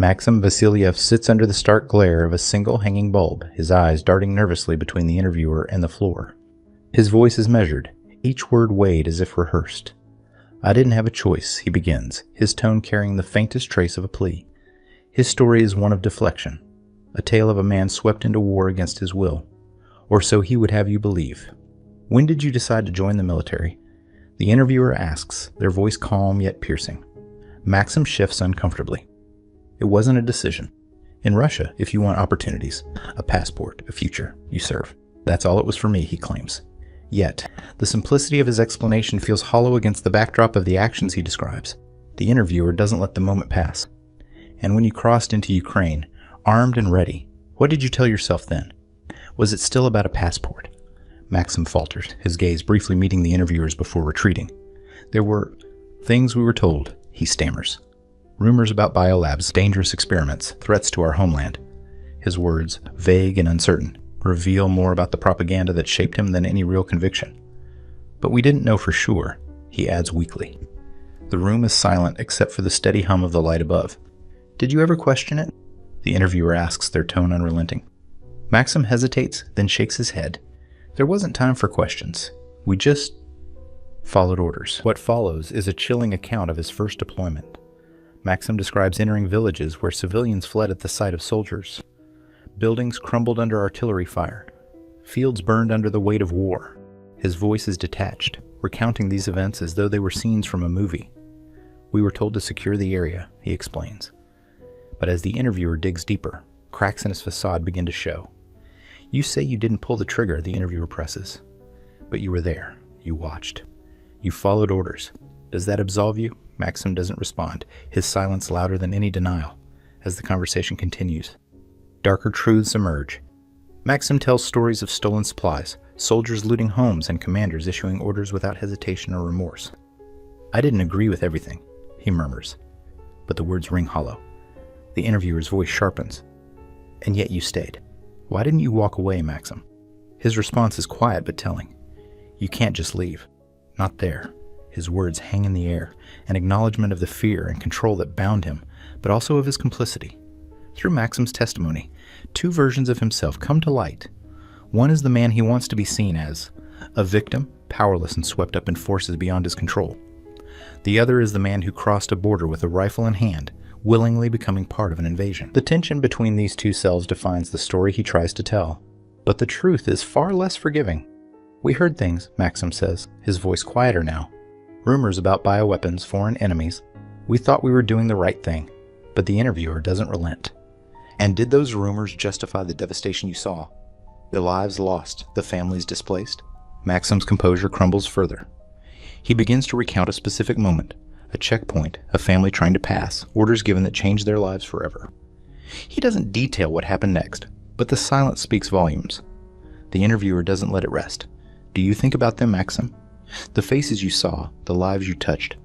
Maxim Vasilyev sits under the stark glare of a single hanging bulb, his eyes darting nervously between the interviewer and the floor. His voice is measured, each word weighed as if rehearsed. "I didn't have a choice," he begins, his tone carrying the faintest trace of a plea. His story is one of deflection, a tale of a man swept into war against his will. Or so he would have you believe. "When did you decide to join the military?" The interviewer asks, their voice calm yet piercing. Maxim shifts uncomfortably. "It wasn't a decision. In Russia, if you want opportunities, a passport, a future, you serve. That's all it was for me," he claims. Yet, the simplicity of his explanation feels hollow against the backdrop of the actions he describes. The interviewer doesn't let the moment pass. "And when you crossed into Ukraine, armed and ready, what did you tell yourself then? Was it still about a passport?" Maxim falters, his gaze briefly meeting the interviewer's before retreating. "There were things we were told," he stammers. "Rumors about biolabs, dangerous experiments, threats to our homeland." His words, vague and uncertain, reveal more about the propaganda that shaped him than any real conviction. "But we didn't know for sure," he adds weakly. The room is silent except for the steady hum of the light above. "Did you ever question it?" the interviewer asks, their tone unrelenting. Maxim hesitates, then shakes his head. "There wasn't time for questions. We just followed orders." What follows is a chilling account of his first deployment. Maxim describes entering villages where civilians fled at the sight of soldiers. Buildings crumbled under artillery fire. Fields burned under the weight of war. His voice is detached, recounting these events as though they were scenes from a movie. "We were told to secure the area," he explains. But as the interviewer digs deeper, cracks in his facade begin to show. "You say you didn't pull the trigger," the interviewer presses. "But you were there. You watched. You followed orders. Does that absolve you?" Maxim doesn't respond, his silence louder than any denial. As the conversation continues, darker truths emerge. Maxim tells stories of stolen supplies, soldiers looting homes, and commanders issuing orders without hesitation or remorse. "I didn't agree with everything," he murmurs, but the words ring hollow. The interviewer's voice sharpens. "And yet you stayed. Why didn't you walk away, Maxim?" His response is quiet but telling. "You can't just leave. Not there." His words hang in the air, an acknowledgement of the fear and control that bound him, but also of his complicity. Through Maxim's testimony, two versions of himself come to light. One is the man he wants to be seen as, a victim, powerless and swept up in forces beyond his control. The other is the man who crossed a border with a rifle in hand, willingly becoming part of an invasion. The tension between these two selves defines the story he tries to tell. But the truth is far less forgiving. "We heard things," Maxim says, his voice quieter now. "Rumors about bioweapons, foreign enemies. We thought we were doing the right thing." But the interviewer doesn't relent. "And did those rumors justify the devastation you saw? The lives lost, the families displaced?" Maxim's composure crumbles further. He begins to recount a specific moment, a checkpoint, a family trying to pass, orders given that changed their lives forever. He doesn't detail what happened next, but the silence speaks volumes. The interviewer doesn't let it rest. "Do you think about them, Maxim? The faces you saw, the lives you touched?"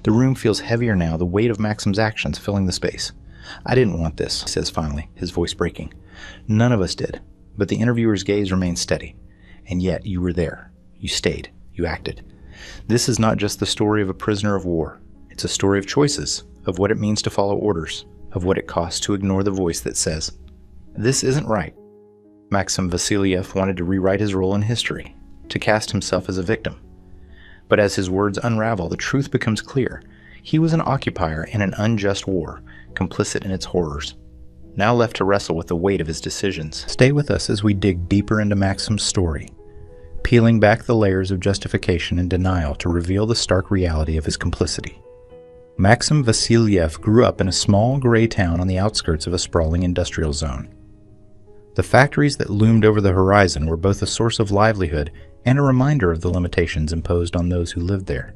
The room feels heavier now, the weight of Maxim's actions filling the space. "I didn't want this," he says finally, his voice breaking. "None of us did." But the interviewer's gaze remains steady. "And yet you were there. You stayed. You acted." This is not just the story of a prisoner of war. It's a story of choices, of what it means to follow orders, of what it costs to ignore the voice that says, "This isn't right." Maxim Vasilyev wanted to rewrite his role in history, to cast himself as a victim. But as his words unravel, the truth becomes clear. He was an occupier in an unjust war, complicit in its horrors. Now left to wrestle with the weight of his decisions. Stay with us as we dig deeper into Maxim's story, peeling back the layers of justification and denial to reveal the stark reality of his complicity. Maxim Vasilyev grew up in a small gray town on the outskirts of a sprawling industrial zone. The factories that loomed over the horizon were both a source of livelihood and a reminder of the limitations imposed on those who lived there.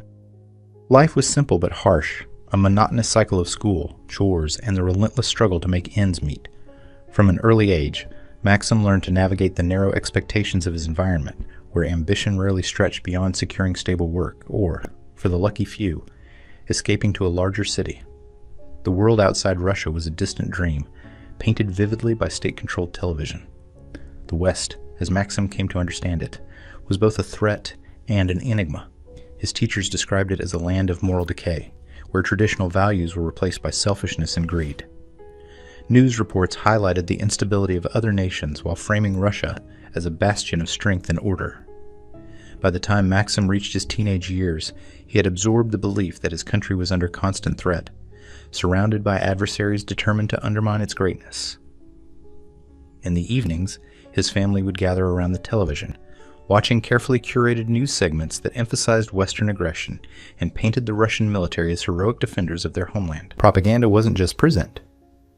Life was simple but harsh, a monotonous cycle of school, chores, and the relentless struggle to make ends meet. From an early age, Maxim learned to navigate the narrow expectations of his environment, where ambition rarely stretched beyond securing stable work or, for the lucky few, escaping to a larger city. The world outside Russia was a distant dream, painted vividly by state-controlled television. The West, as Maxim came to understand it, was both a threat and an enigma. His teachers described it as a land of moral decay, where traditional values were replaced by selfishness and greed. News reports highlighted the instability of other nations while framing Russia as a bastion of strength and order. By the time Maxim reached his teenage years, he had absorbed the belief that his country was under constant threat, surrounded by adversaries determined to undermine its greatness. In the evenings, his family would gather around the television, watching carefully curated news segments that emphasized Western aggression and painted the Russian military as heroic defenders of their homeland. Propaganda wasn't just present.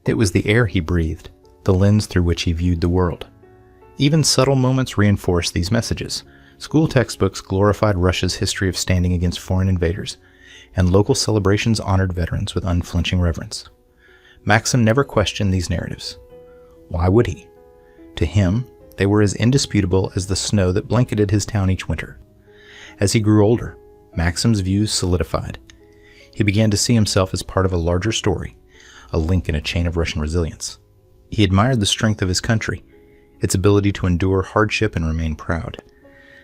It was the air he breathed, the lens through which he viewed the world. Even subtle moments reinforced these messages. School textbooks glorified Russia's history of standing against foreign invaders, and local celebrations honored veterans with unflinching reverence. Maxim never questioned these narratives. Why would he? To him, they were as indisputable as the snow that blanketed his town each winter. As he grew older, Maxim's views solidified. He began to see himself as part of a larger story, a link in a chain of Russian resilience. He admired the strength of his country, its ability to endure hardship and remain proud.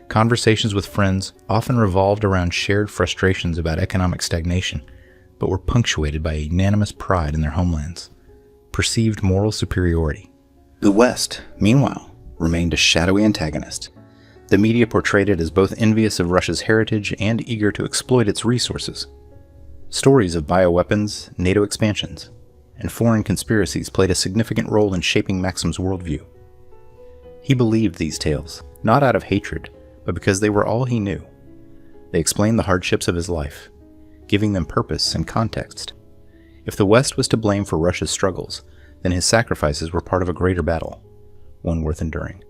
Conversations with friends often revolved around shared frustrations about economic stagnation, but were punctuated by a unanimous pride in their homelands, perceived moral superiority. The West, meanwhile, remained a shadowy antagonist. The media portrayed it as both envious of Russia's heritage and eager to exploit its resources. Stories of bioweapons, NATO expansions, and foreign conspiracies played a significant role in shaping Maxim's worldview. He believed these tales, not out of hatred, but because they were all he knew. They explained the hardships of his life, giving them purpose and context. If the West was to blame for Russia's struggles, then his sacrifices were part of a greater battle, one worth enduring.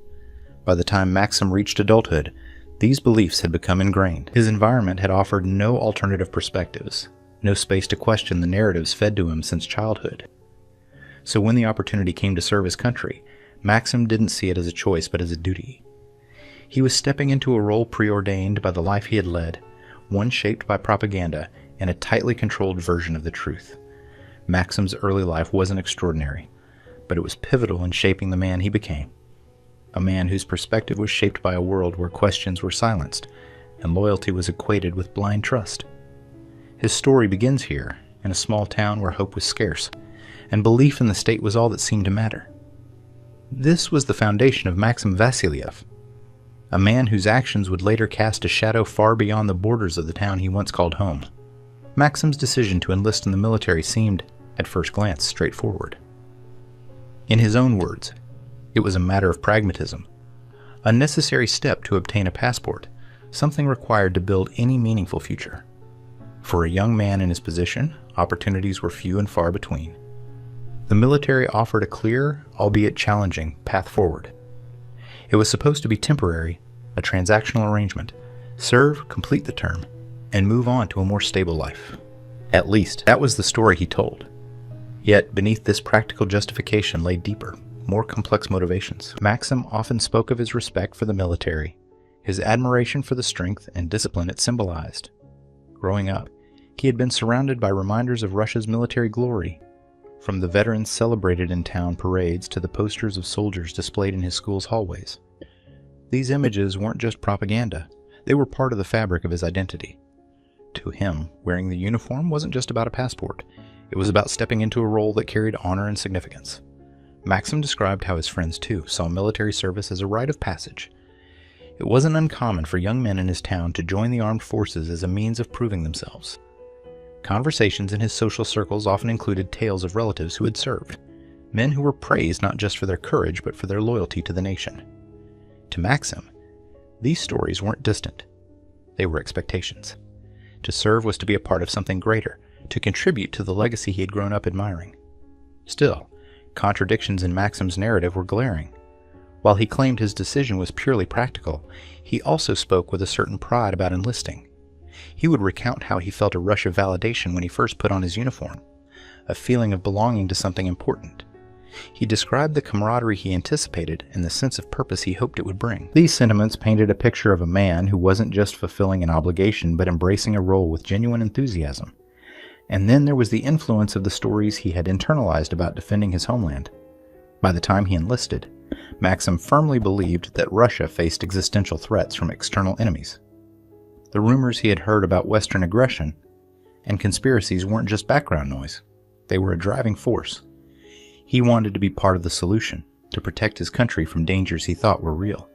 By the time Maxim reached adulthood, these beliefs had become ingrained. His environment had offered no alternative perspectives, no space to question the narratives fed to him since childhood. So when the opportunity came to serve his country, Maxim didn't see it as a choice but as a duty. He was stepping into a role preordained by the life he had led, one shaped by propaganda and a tightly controlled version of the truth. Maxim's early life wasn't extraordinary, but it was pivotal in shaping the man he became. A man whose perspective was shaped by a world where questions were silenced and loyalty was equated with blind trust. His story begins here, in a small town where hope was scarce, and belief in the state was all that seemed to matter. This was the foundation of Maxim Vasilyev, a man whose actions would later cast a shadow far beyond the borders of the town he once called home. Maxim's decision to enlist in the military seemed, at first glance, straightforward. In his own words, it was a matter of pragmatism, a necessary step to obtain a passport, something required to build any meaningful future. For a young man in his position, opportunities were few and far between. The military offered a clear, albeit challenging, path forward. It was supposed to be temporary, a transactional arrangement, serve, complete the term, and move on to a more stable life. At least, that was the story he told. Yet, beneath this practical justification lay deeper, more complex motivations. Maxim often spoke of his respect for the military, his admiration for the strength and discipline it symbolized. Growing up, he had been surrounded by reminders of Russia's military glory, from the veterans celebrated in town parades to the posters of soldiers displayed in his school's hallways. These images weren't just propaganda, they were part of the fabric of his identity. To him, wearing the uniform wasn't just about a passport, it was about stepping into a role that carried honor and significance. Maxim described how his friends, too, saw military service as a rite of passage. It wasn't uncommon for young men in his town to join the armed forces as a means of proving themselves. Conversations in his social circles often included tales of relatives who had served, men who were praised not just for their courage but for their loyalty to the nation. To Maxim, these stories weren't distant. They were expectations. To serve was to be a part of something greater, to contribute to the legacy he had grown up admiring. Still, contradictions in Maxim's narrative were glaring. While he claimed his decision was purely practical, he also spoke with a certain pride about enlisting. He would recount how he felt a rush of validation when he first put on his uniform, a feeling of belonging to something important. He described the camaraderie he anticipated and the sense of purpose he hoped it would bring. These sentiments painted a picture of a man who wasn't just fulfilling an obligation but embracing a role with genuine enthusiasm. And then there was the influence of the stories he had internalized about defending his homeland. By the time he enlisted, Maxim firmly believed that Russia faced existential threats from external enemies. The rumors he had heard about Western aggression and conspiracies weren't just background noise. They were a driving force. He wanted to be part of the solution, to protect his country from dangers he thought were real.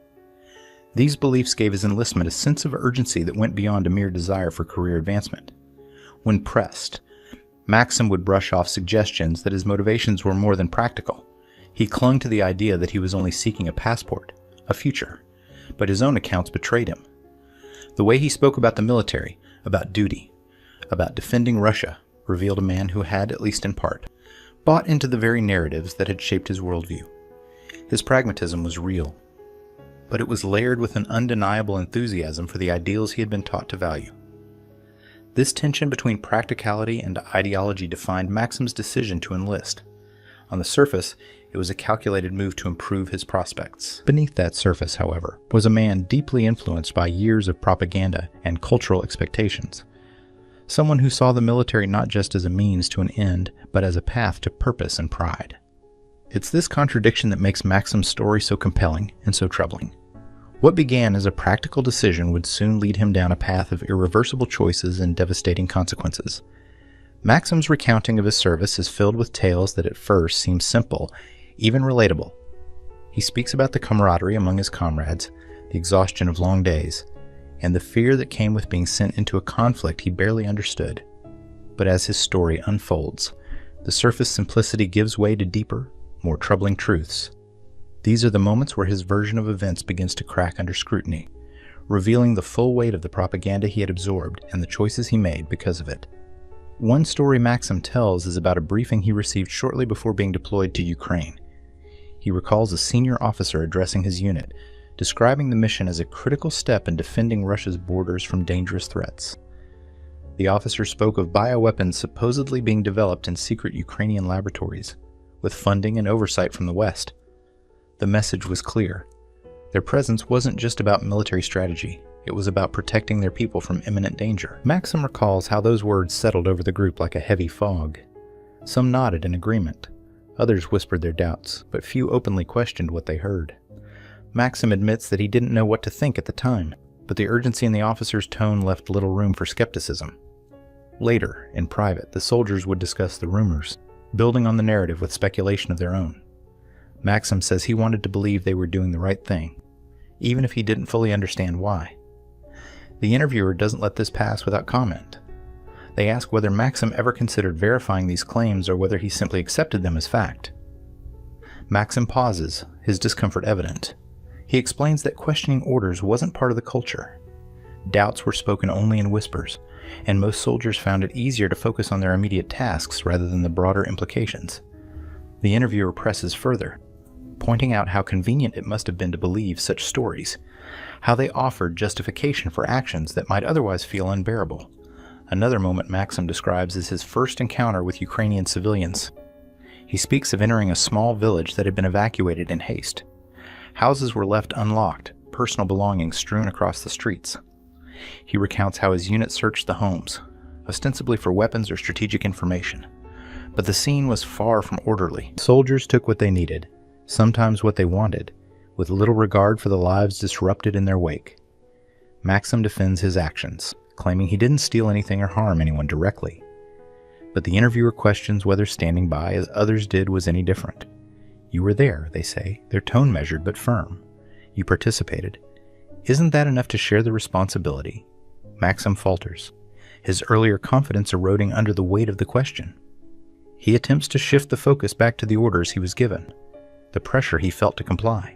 These beliefs gave his enlistment a sense of urgency that went beyond a mere desire for career advancement. When pressed, Maxim would brush off suggestions that his motivations were more than practical. He clung to the idea that he was only seeking a passport, a future, but his own accounts betrayed him. The way he spoke about the military, about duty, about defending Russia, revealed a man who had, at least in part, bought into the very narratives that had shaped his worldview. His pragmatism was real, but it was layered with an undeniable enthusiasm for the ideals he had been taught to value. This tension between practicality and ideology defined Maxim's decision to enlist. On the surface, it was a calculated move to improve his prospects. Beneath that surface, however, was a man deeply influenced by years of propaganda and cultural expectations. Someone who saw the military not just as a means to an end, but as a path to purpose and pride. It's this contradiction that makes Maxim's story so compelling and so troubling. What began as a practical decision would soon lead him down a path of irreversible choices and devastating consequences. Maxim's recounting of his service is filled with tales that at first seem simple, even relatable. He speaks about the camaraderie among his comrades, the exhaustion of long days, and the fear that came with being sent into a conflict he barely understood. But as his story unfolds, the surface simplicity gives way to deeper, more troubling truths. These are the moments where his version of events begins to crack under scrutiny, revealing the full weight of the propaganda he had absorbed and the choices he made because of it. One story Maxim tells is about a briefing he received shortly before being deployed to Ukraine. He recalls a senior officer addressing his unit, describing the mission as a critical step in defending Russia's borders from dangerous threats. The officer spoke of bioweapons supposedly being developed in secret Ukrainian laboratories, with funding and oversight from the West. The message was clear. Their presence wasn't just about military strategy, it was about protecting their people from imminent danger. Maxim recalls how those words settled over the group like a heavy fog. Some nodded in agreement, others whispered their doubts, but few openly questioned what they heard. Maxim admits that he didn't know what to think at the time, but the urgency in the officer's tone left little room for skepticism. Later, in private, the soldiers would discuss the rumors, building on the narrative with speculation of their own. Maxim says he wanted to believe they were doing the right thing, even if he didn't fully understand why. The interviewer doesn't let this pass without comment. They ask whether Maxim ever considered verifying these claims or whether he simply accepted them as fact. Maxim pauses, his discomfort evident. He explains that questioning orders wasn't part of the culture. Doubts were spoken only in whispers, and most soldiers found it easier to focus on their immediate tasks rather than the broader implications. The interviewer presses further, pointing out how convenient it must have been to believe such stories, how they offered justification for actions that might otherwise feel unbearable. Another moment Maxim describes as his first encounter with Ukrainian civilians. He speaks of entering a small village that had been evacuated in haste. Houses were left unlocked, personal belongings strewn across the streets. He recounts how his unit searched the homes, ostensibly for weapons or strategic information. But the scene was far from orderly. Soldiers took what they needed, sometimes what they wanted, with little regard for the lives disrupted in their wake. Maxim defends his actions, claiming he didn't steal anything or harm anyone directly. But the interviewer questions whether standing by as others did was any different. You were there, they say, their tone measured but firm. You participated. Isn't that enough to share the responsibility? Maxim falters, his earlier confidence eroding under the weight of the question. He attempts to shift the focus back to the orders he was given, the pressure he felt to comply.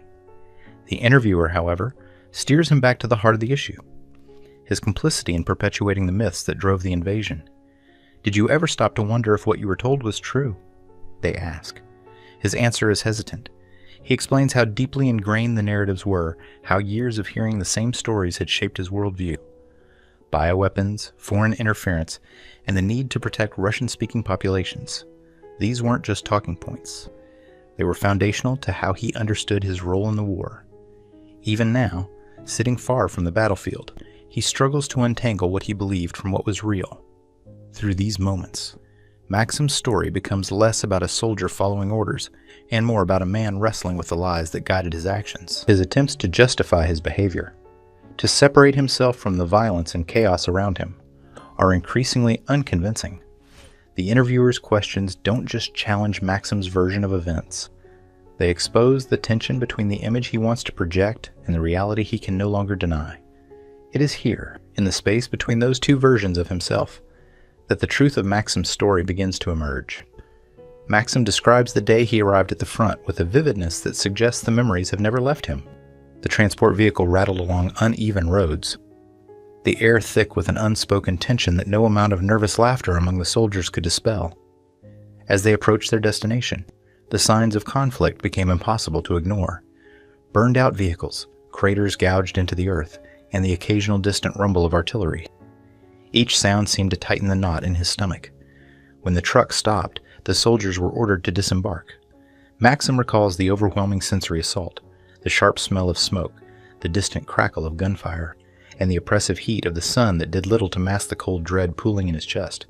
The interviewer, however, steers him back to the heart of the issue, his complicity in perpetuating the myths that drove the invasion. Did you ever stop to wonder if what you were told was true? They ask. His answer is hesitant. He explains how deeply ingrained the narratives were, how years of hearing the same stories had shaped his worldview. Bioweapons, foreign interference, and the need to protect Russian-speaking populations. These weren't just talking points. They were foundational to how he understood his role in the war. Even now, sitting far from the battlefield, he struggles to untangle what he believed from what was real. Through these moments, Maxim's story becomes less about a soldier following orders and more about a man wrestling with the lies that guided his actions. His attempts to justify his behavior, to separate himself from the violence and chaos around him, are increasingly unconvincing. The interviewer's questions don't just challenge Maxim's version of events. They expose the tension between the image he wants to project and the reality he can no longer deny. It is here, in the space between those two versions of himself, that the truth of Maxim's story begins to emerge. Maxim describes the day he arrived at the front with a vividness that suggests the memories have never left him. The transport vehicle rattled along uneven roads, the air thick with an unspoken tension that no amount of nervous laughter among the soldiers could dispel. As they approached their destination, the signs of conflict became impossible to ignore. Burned-out vehicles, craters gouged into the earth, and the occasional distant rumble of artillery. Each sound seemed to tighten the knot in his stomach. When the truck stopped, the soldiers were ordered to disembark. Maxim recalls the overwhelming sensory assault, the sharp smell of smoke, the distant crackle of gunfire, and the oppressive heat of the sun that did little to mask the cold dread pooling in his chest.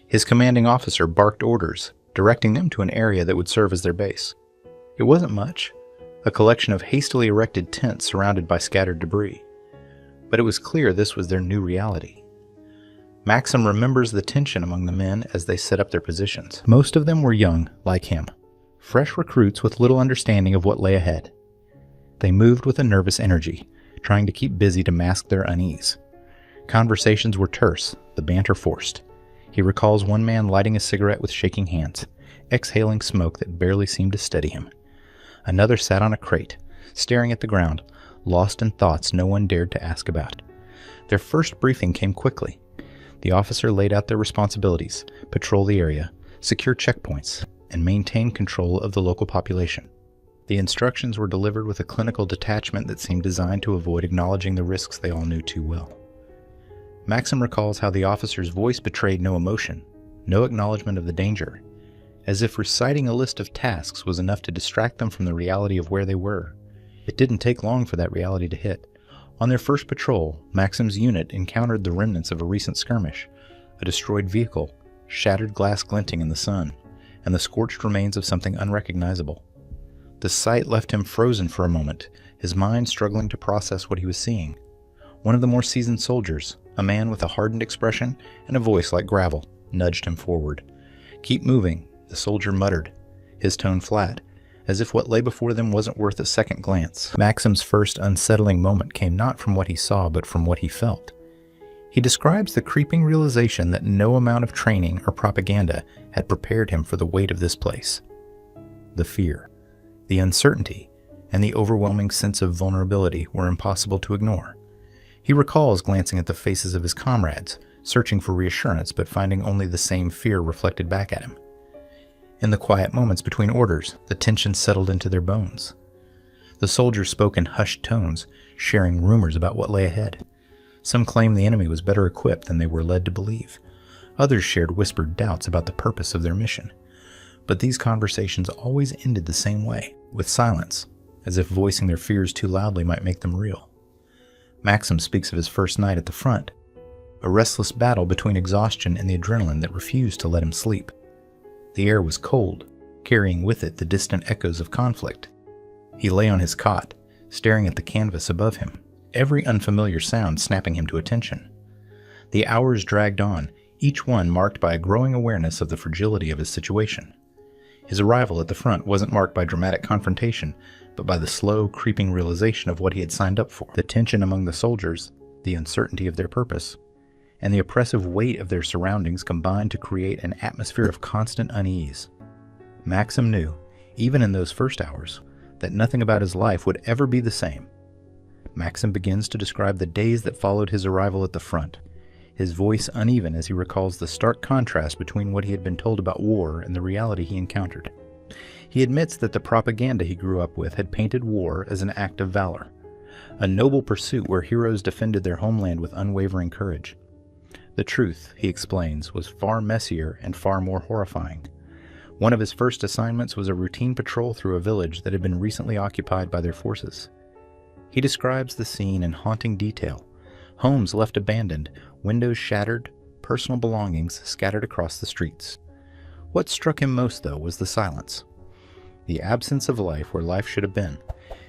His commanding officer barked orders, directing them to an area that would serve as their base. It wasn't much, a collection of hastily erected tents surrounded by scattered debris. But it was clear this was their new reality. Maxim remembers the tension among the men as they set up their positions. Most of them were young, like him, fresh recruits with little understanding of what lay ahead. They moved with a nervous energy, trying to keep busy to mask their unease. Conversations were terse, the banter forced. He recalls one man lighting a cigarette with shaking hands, exhaling smoke that barely seemed to steady him. Another sat on a crate, staring at the ground, lost in thoughts no one dared to ask about. Their first briefing came quickly. The officer laid out their responsibilities: patrol the area, secure checkpoints, and maintain control of the local population. The instructions were delivered with a clinical detachment that seemed designed to avoid acknowledging the risks they all knew too well. Maxim recalls how the officer's voice betrayed no emotion, no acknowledgement of the danger, as if reciting a list of tasks was enough to distract them from the reality of where they were. It didn't take long for that reality to hit. On their first patrol, Maxim's unit encountered the remnants of a recent skirmish, a destroyed vehicle, shattered glass glinting in the sun, and the scorched remains of something unrecognizable. The sight left him frozen for a moment, his mind struggling to process what he was seeing. One of the more seasoned soldiers, a man with a hardened expression and a voice like gravel, nudged him forward. "Keep moving," the soldier muttered, his tone flat, as if what lay before them wasn't worth a second glance. Maxim's first unsettling moment came not from what he saw, but from what he felt. He describes the creeping realization that no amount of training or propaganda had prepared him for the weight of this place. The fear, the uncertainty, and the overwhelming sense of vulnerability were impossible to ignore. He recalls glancing at the faces of his comrades, searching for reassurance but finding only the same fear reflected back at him. In the quiet moments between orders, the tension settled into their bones. The soldiers spoke in hushed tones, sharing rumors about what lay ahead. Some claimed the enemy was better equipped than they were led to believe. Others shared whispered doubts about the purpose of their mission. But these conversations always ended the same way, with silence, as if voicing their fears too loudly might make them real. Maxim speaks of his first night at the front, a restless battle between exhaustion and the adrenaline that refused to let him sleep. The air was cold, carrying with it the distant echoes of conflict. He lay on his cot, staring at the canvas above him, every unfamiliar sound snapping him to attention. The hours dragged on, each one marked by a growing awareness of the fragility of his situation. His arrival at the front wasn't marked by dramatic confrontation, but by the slow, creeping realization of what he had signed up for. The tension among the soldiers, the uncertainty of their purpose, and the oppressive weight of their surroundings combined to create an atmosphere of constant unease. Maxim knew, even in those first hours, that nothing about his life would ever be the same. Maxim begins to describe the days that followed his arrival at the front, his voice uneven as he recalls the stark contrast between what he had been told about war and the reality he encountered. He admits that the propaganda he grew up with had painted war as an act of valor, a noble pursuit where heroes defended their homeland with unwavering courage. The truth, he explains, was far messier and far more horrifying. One of his first assignments was a routine patrol through a village that had been recently occupied by their forces. He describes the scene in haunting detail: homes left abandoned, windows shattered, personal belongings scattered across the streets. What struck him most, though, was the silence. The absence of life where life should have been.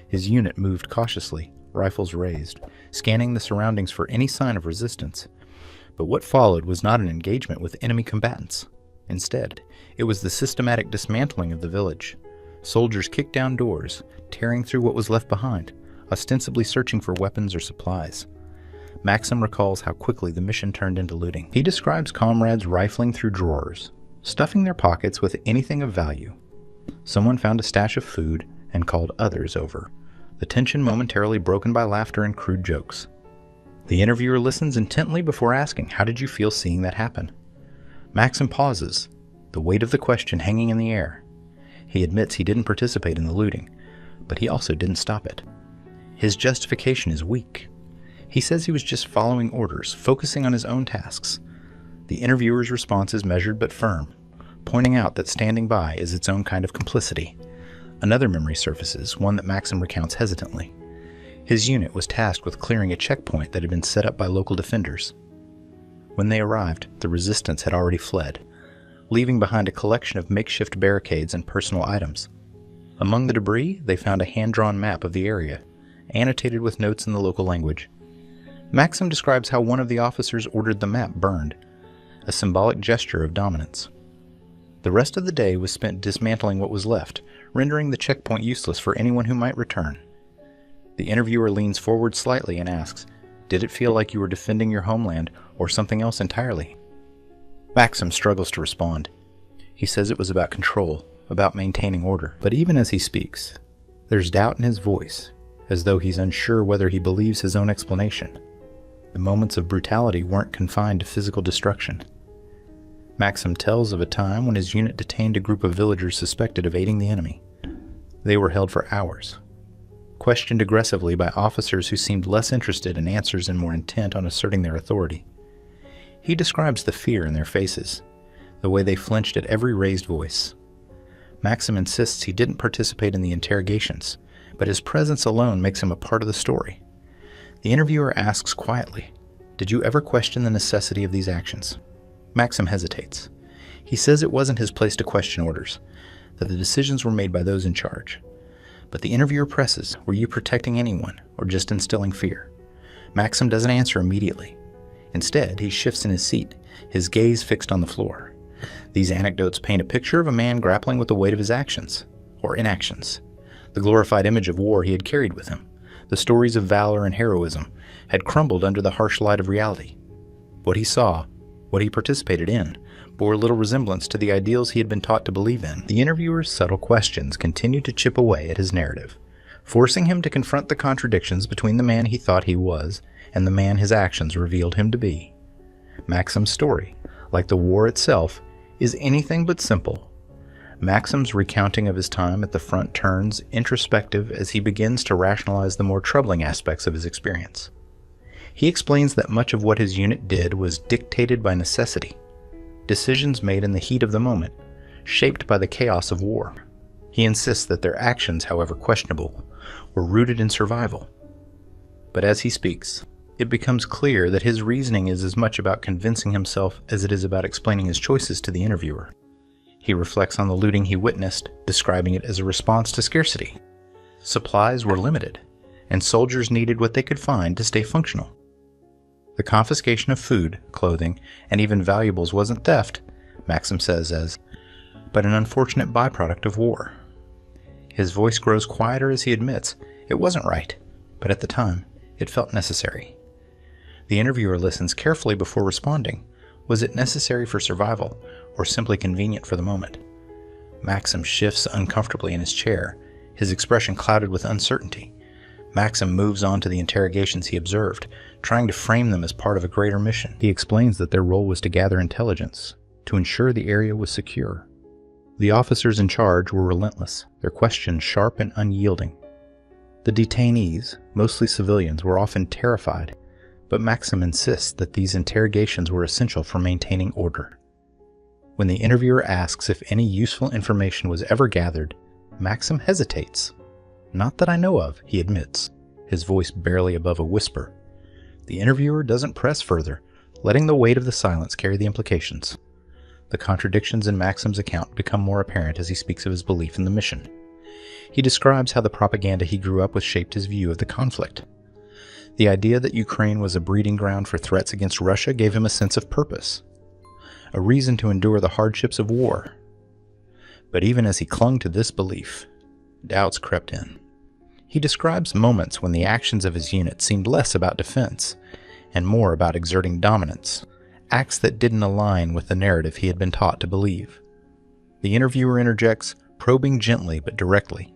His unit moved cautiously, rifles raised, scanning the surroundings for any sign of resistance. But what followed was not an engagement with enemy combatants. Instead, it was the systematic dismantling of the village. Soldiers kicked down doors, tearing through what was left behind, ostensibly searching for weapons or supplies. Maxim recalls how quickly the mission turned into looting. He describes comrades rifling through drawers, stuffing their pockets with anything of value. Someone found a stash of food and called others over, the tension momentarily broken by laughter and crude jokes. The interviewer listens intently before asking, "How did you feel seeing that happen?" Maxim pauses, the weight of the question hanging in the air. He admits he didn't participate in the looting, but he also didn't stop it. His justification is weak. He says he was just following orders, focusing on his own tasks. The interviewer's response is measured but firm, pointing out that standing by is its own kind of complicity. Another memory surfaces, one that Maxim recounts hesitantly. His unit was tasked with clearing a checkpoint that had been set up by local defenders. When they arrived, the resistance had already fled, leaving behind a collection of makeshift barricades and personal items. Among the debris, they found a hand-drawn map of the area, annotated with notes in the local language. Maxim describes how one of the officers ordered the map burned, a symbolic gesture of dominance. The rest of the day was spent dismantling what was left, rendering the checkpoint useless for anyone who might return. The interviewer leans forward slightly and asks, "Did it feel like you were defending your homeland or something else entirely?" Maxim struggles to respond. He says it was about control, about maintaining order. But even as he speaks, there's doubt in his voice, as though he's unsure whether he believes his own explanation. The moments of brutality weren't confined to physical destruction. Maxim tells of a time when his unit detained a group of villagers suspected of aiding the enemy. They were held for hours, questioned aggressively by officers who seemed less interested in answers and more intent on asserting their authority. He describes the fear in their faces, the way they flinched at every raised voice. Maxim insists he didn't participate in the interrogations, but his presence alone makes him a part of the story. The interviewer asks quietly, "Did you ever question the necessity of these actions?" Maxim hesitates. He says it wasn't his place to question orders, that the decisions were made by those in charge. But the interviewer presses, "Were you protecting anyone, or just instilling fear?" Maxim doesn't answer immediately. Instead, he shifts in his seat, his gaze fixed on the floor. These anecdotes paint a picture of a man grappling with the weight of his actions, or inactions. The glorified image of war he had carried with him, the stories of valor and heroism, had crumbled under the harsh light of reality. What he saw, what he participated in, bore little resemblance to the ideals he had been taught to believe in. The interviewer's subtle questions continued to chip away at his narrative, forcing him to confront the contradictions between the man he thought he was and the man his actions revealed him to be. Maxim's story, like the war itself, is anything but simple. Maxim's recounting of his time at the front turns introspective as he begins to rationalize the more troubling aspects of his experience. He explains that much of what his unit did was dictated by necessity, decisions made in the heat of the moment, shaped by the chaos of war. He insists that their actions, however questionable, were rooted in survival. But as he speaks, it becomes clear that his reasoning is as much about convincing himself as it is about explaining his choices to the interviewer. He reflects on the looting he witnessed, describing it as a response to scarcity. Supplies were limited, and soldiers needed what they could find to stay functional. The confiscation of food, clothing, and even valuables wasn't theft, Maxim says, but an unfortunate byproduct of war. His voice grows quieter as he admits it wasn't right, but at the time, it felt necessary. The interviewer listens carefully before responding. Was it necessary for survival, or simply convenient for the moment? Maxim shifts uncomfortably in his chair, his expression clouded with uncertainty. Maxim moves on to the interrogations he observed, trying to frame them as part of a greater mission. He explains that their role was to gather intelligence, to ensure the area was secure. The officers in charge were relentless, their questions sharp and unyielding. The detainees, mostly civilians, were often terrified, but Maxim insists that these interrogations were essential for maintaining order. When the interviewer asks if any useful information was ever gathered, Maxim hesitates. "Not that I know of," he admits, his voice barely above a whisper. The interviewer doesn't press further, letting the weight of the silence carry the implications. The contradictions in Maxim's account become more apparent as he speaks of his belief in the mission. He describes how the propaganda he grew up with shaped his view of the conflict. The idea that Ukraine was a breeding ground for threats against Russia gave him a sense of purpose. a reason to endure the hardships of war. But even as he clung to this belief, doubts crept in. He describes moments when the actions of his unit seemed less about defense and more about exerting dominance, acts that didn't align with the narrative he had been taught to believe. The interviewer interjects, probing gently but directly.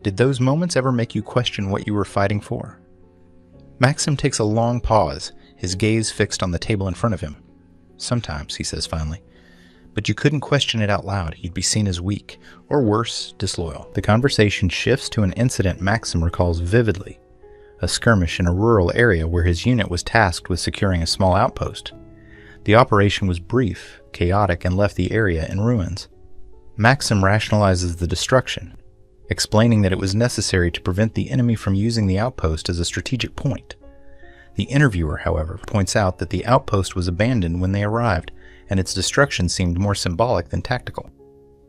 Did those moments ever make you question what you were fighting for? Maxim takes a long pause, his gaze fixed on the table in front of him. Sometimes, he says finally. But you couldn't question it out loud. You'd be seen as weak, or worse, disloyal. The conversation shifts to an incident Maxim recalls vividly, a skirmish in a rural area where his unit was tasked with securing a small outpost. The operation was brief, chaotic, and left the area in ruins. Maxim rationalizes the destruction, explaining that it was necessary to prevent the enemy from using the outpost as a strategic point. The interviewer, however, points out that the outpost was abandoned when they arrived, and its destruction seemed more symbolic than tactical.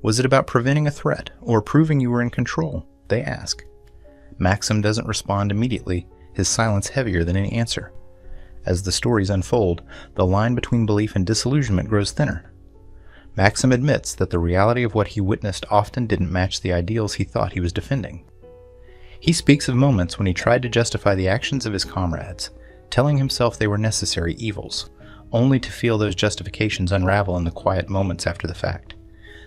Was it about preventing a threat, or proving you were in control? They ask. Maxim doesn't respond immediately, his silence heavier than any answer. As the stories unfold, the line between belief and disillusionment grows thinner. Maxim admits that the reality of what he witnessed often didn't match the ideals he thought he was defending. He speaks of moments when he tried to justify the actions of his comrades, telling himself they were necessary evils, only to feel those justifications unravel in the quiet moments after the fact.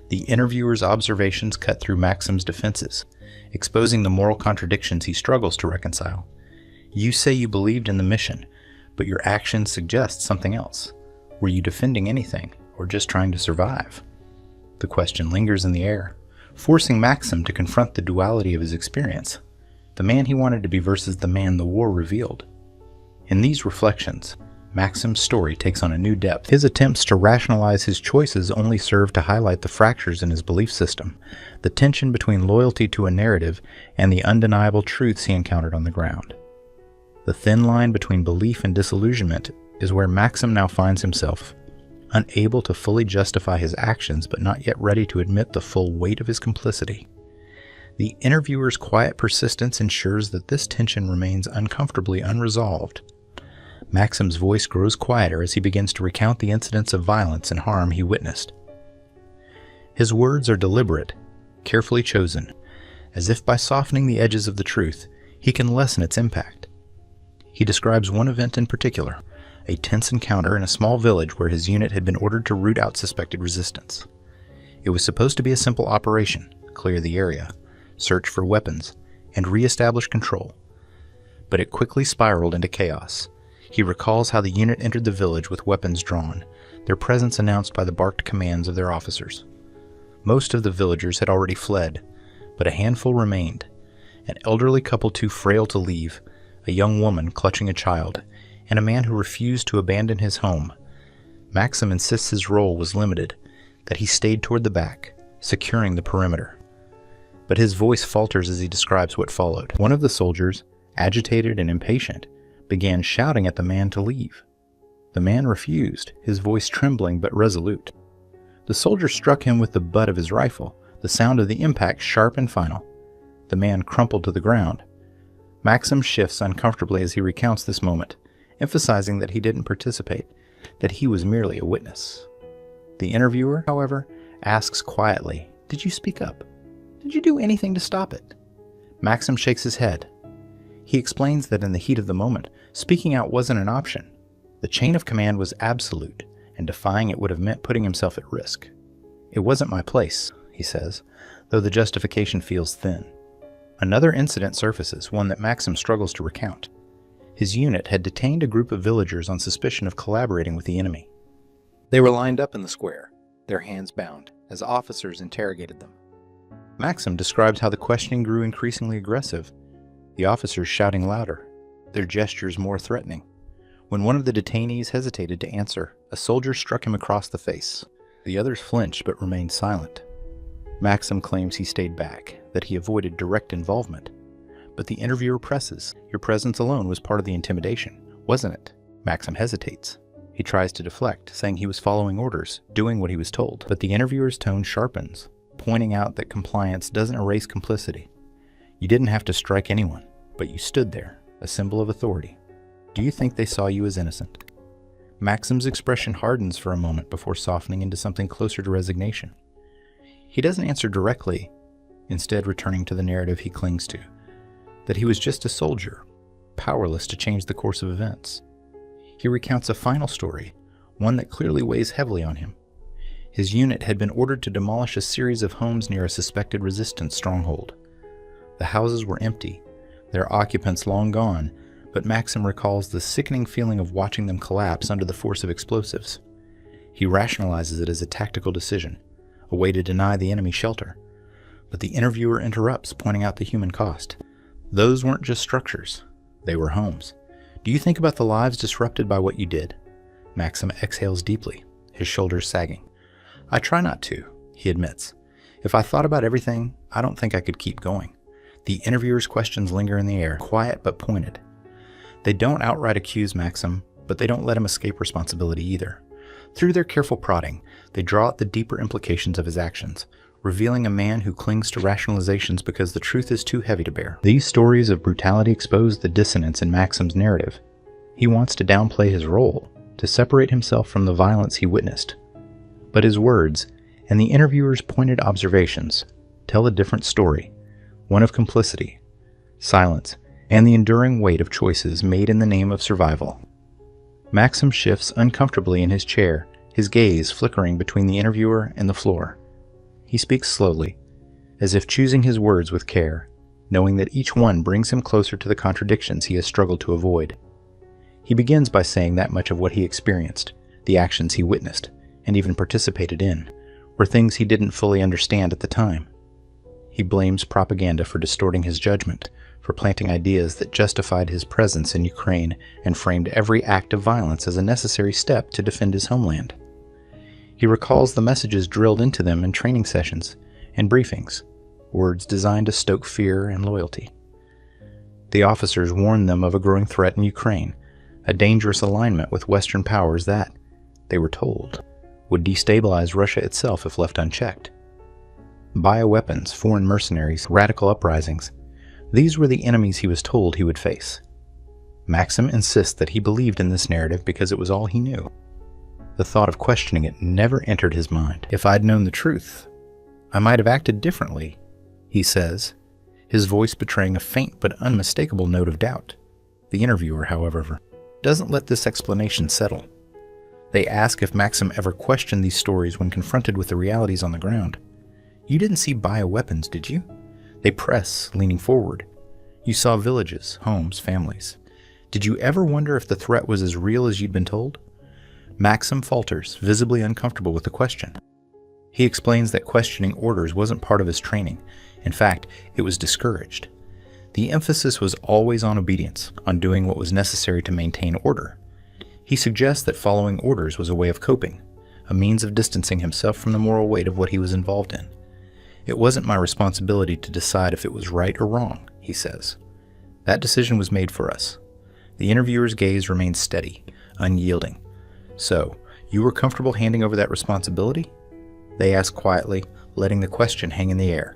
The interviewer's observations cut through Maxim's defenses, exposing the moral contradictions he struggles to reconcile. You say you believed in the mission, but your actions suggest something else. Were you defending anything, or just trying to survive? The question lingers in the air, forcing Maxim to confront the duality of his experience, the man he wanted to be versus the man the war revealed. In these reflections, Maxim's story takes on a new depth. His attempts to rationalize his choices only serve to highlight the fractures in his belief system, the tension between loyalty to a narrative and the undeniable truths he encountered on the ground. The thin line between belief and disillusionment is where Maxim now finds himself, unable to fully justify his actions but not yet ready to admit the full weight of his complicity. The interviewer's quiet persistence ensures that this tension remains uncomfortably unresolved. Maxim's voice grows quieter as he begins to recount the incidents of violence and harm he witnessed. His words are deliberate, carefully chosen, as if by softening the edges of the truth, he can lessen its impact. He describes one event in particular, a tense encounter in a small village where his unit had been ordered to root out suspected resistance. It was supposed to be a simple operation, clear the area, search for weapons, and re-establish control. But it quickly spiraled into chaos. He recalls how the unit entered the village with weapons drawn, their presence announced by the barked commands of their officers. Most of the villagers had already fled, but a handful remained, an elderly couple too frail to leave, a young woman clutching a child, and a man who refused to abandon his home. Maxim insists his role was limited, that he stayed toward the back, securing the perimeter. But his voice falters as he describes what followed. One of the soldiers, agitated and impatient, began shouting at the man to leave. The man refused, his voice trembling but resolute. The soldier struck him with the butt of his rifle, the sound of the impact sharp and final. The man crumpled to the ground. Maxim shifts uncomfortably as he recounts this moment, emphasizing that he didn't participate, that he was merely a witness. The interviewer, however, asks quietly, "Did you speak up? Did you do anything to stop it?" Maxim shakes his head. He explains that in the heat of the moment, speaking out wasn't an option. The chain of command was absolute, and defying it would have meant putting himself at risk. "It wasn't my place," he says, though the justification feels thin. Another incident surfaces, one that Maxim struggles to recount. His unit had detained a group of villagers on suspicion of collaborating with the enemy. They were lined up in the square, their hands bound, as officers interrogated them. Maxim describes how the questioning grew increasingly aggressive, the officers shouting louder, their gestures more threatening. When one of the detainees hesitated to answer, a soldier struck him across the face. The others flinched but remained silent. Maxim claims he stayed back, that he avoided direct involvement. But the interviewer presses, "Your presence alone was part of the intimidation, wasn't it?" Maxim hesitates. He tries to deflect, saying he was following orders, doing what he was told. But the interviewer's tone sharpens, pointing out that compliance doesn't erase complicity. You didn't have to strike anyone, but you stood there, a symbol of authority. Do you think they saw you as innocent? Maxim's expression hardens for a moment before softening into something closer to resignation. He doesn't answer directly, instead returning to the narrative he clings to, that he was just a soldier, powerless to change the course of events. He recounts a final story, one that clearly weighs heavily on him. His unit had been ordered to demolish a series of homes near a suspected resistance stronghold. The houses were empty, their occupants long gone, but Maxim recalls the sickening feeling of watching them collapse under the force of explosives. He rationalizes it as a tactical decision, a way to deny the enemy shelter. But the interviewer interrupts, pointing out the human cost. Those weren't just structures, they were homes. Do you think about the lives disrupted by what you did? Maxim exhales deeply, his shoulders sagging. I try not to, he admits. If I thought about everything, I don't think I could keep going. The interviewer's questions linger in the air, quiet but pointed. They don't outright accuse Maxim, but they don't let him escape responsibility either. Through their careful prodding, they draw out the deeper implications of his actions, revealing a man who clings to rationalizations because the truth is too heavy to bear. These stories of brutality expose the dissonance in Maxim's narrative. He wants to downplay his role, to separate himself from the violence he witnessed. But his words, and the interviewer's pointed observations, tell a different story, one of complicity, silence, and the enduring weight of choices made in the name of survival. Maxim shifts uncomfortably in his chair, his gaze flickering between the interviewer and the floor. He speaks slowly, as if choosing his words with care, knowing that each one brings him closer to the contradictions he has struggled to avoid. He begins by saying that much of what he experienced, the actions he witnessed, and even participated in, were things he didn't fully understand at the time. He blames propaganda for distorting his judgment, for planting ideas that justified his presence in Ukraine and framed every act of violence as a necessary step to defend his homeland. He recalls the messages drilled into them in training sessions and briefings, words designed to stoke fear and loyalty. The officers warned them of a growing threat in Ukraine, a dangerous alignment with Western powers that, they were told, would destabilize Russia itself if left unchecked. Bioweapons, foreign mercenaries, radical uprisings, these were the enemies he was told he would face. Maxim insists that he believed in this narrative because it was all he knew. The thought of questioning it never entered his mind. If I'd known the truth, I might have acted differently, he says, his voice betraying a faint but unmistakable note of doubt. The interviewer, however, doesn't let this explanation settle. They ask if Maxim ever questioned these stories when confronted with the realities on the ground. You didn't see bioweapons, did you? They press, leaning forward. You saw villages, homes, families. Did you ever wonder if the threat was as real as you'd been told? Maxim falters, visibly uncomfortable with the question. He explains that questioning orders wasn't part of his training. In fact, it was discouraged. The emphasis was always on obedience, on doing what was necessary to maintain order. He suggests that following orders was a way of coping, a means of distancing himself from the moral weight of what he was involved in. It wasn't my responsibility to decide if it was right or wrong, he says. That decision was made for us. The interviewer's gaze remains steady, unyielding. So, you were comfortable handing over that responsibility? They ask quietly, letting the question hang in the air.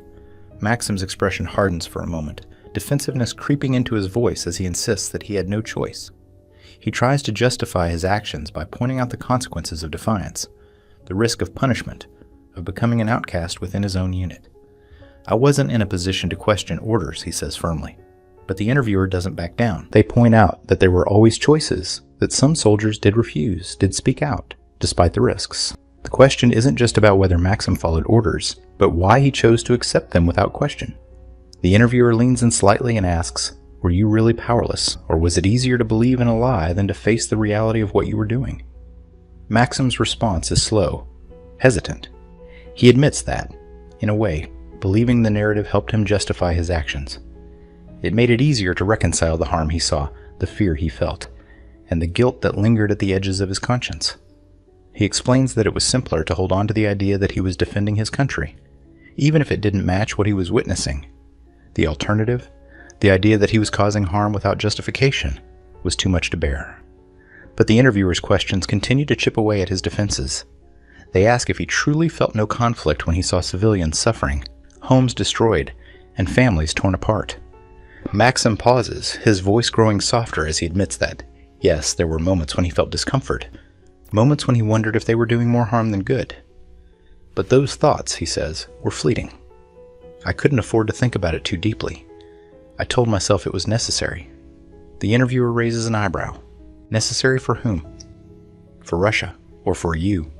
Maxim's expression hardens for a moment, defensiveness creeping into his voice as he insists that he had no choice. He tries to justify his actions by pointing out the consequences of defiance, the risk of punishment, of becoming an outcast within his own unit. I wasn't in a position to question orders, he says firmly. But the interviewer doesn't back down. They point out that there were always choices, that some soldiers did refuse, did speak out, despite the risks. The question isn't just about whether Maxim followed orders, but why he chose to accept them without question. The interviewer leans in slightly and asks, were you really powerless, or was it easier to believe in a lie than to face the reality of what you were doing? Maxim's response is slow, hesitant. He admits that, in a way, believing the narrative helped him justify his actions. It made it easier to reconcile the harm he saw, the fear he felt, and the guilt that lingered at the edges of his conscience. He explains that it was simpler to hold on to the idea that he was defending his country, even if it didn't match what he was witnessing. The alternative, the idea that he was causing harm without justification, was too much to bear. But the interviewer's questions continue to chip away at his defenses. They ask if he truly felt no conflict when he saw civilians suffering, homes destroyed, and families torn apart. Maxim pauses, his voice growing softer as he admits that, yes, there were moments when he felt discomfort, moments when he wondered if they were doing more harm than good. But those thoughts, he says, were fleeting. I couldn't afford to think about it too deeply. I told myself it was necessary. The interviewer raises an eyebrow. Necessary for whom? For Russia, or for you?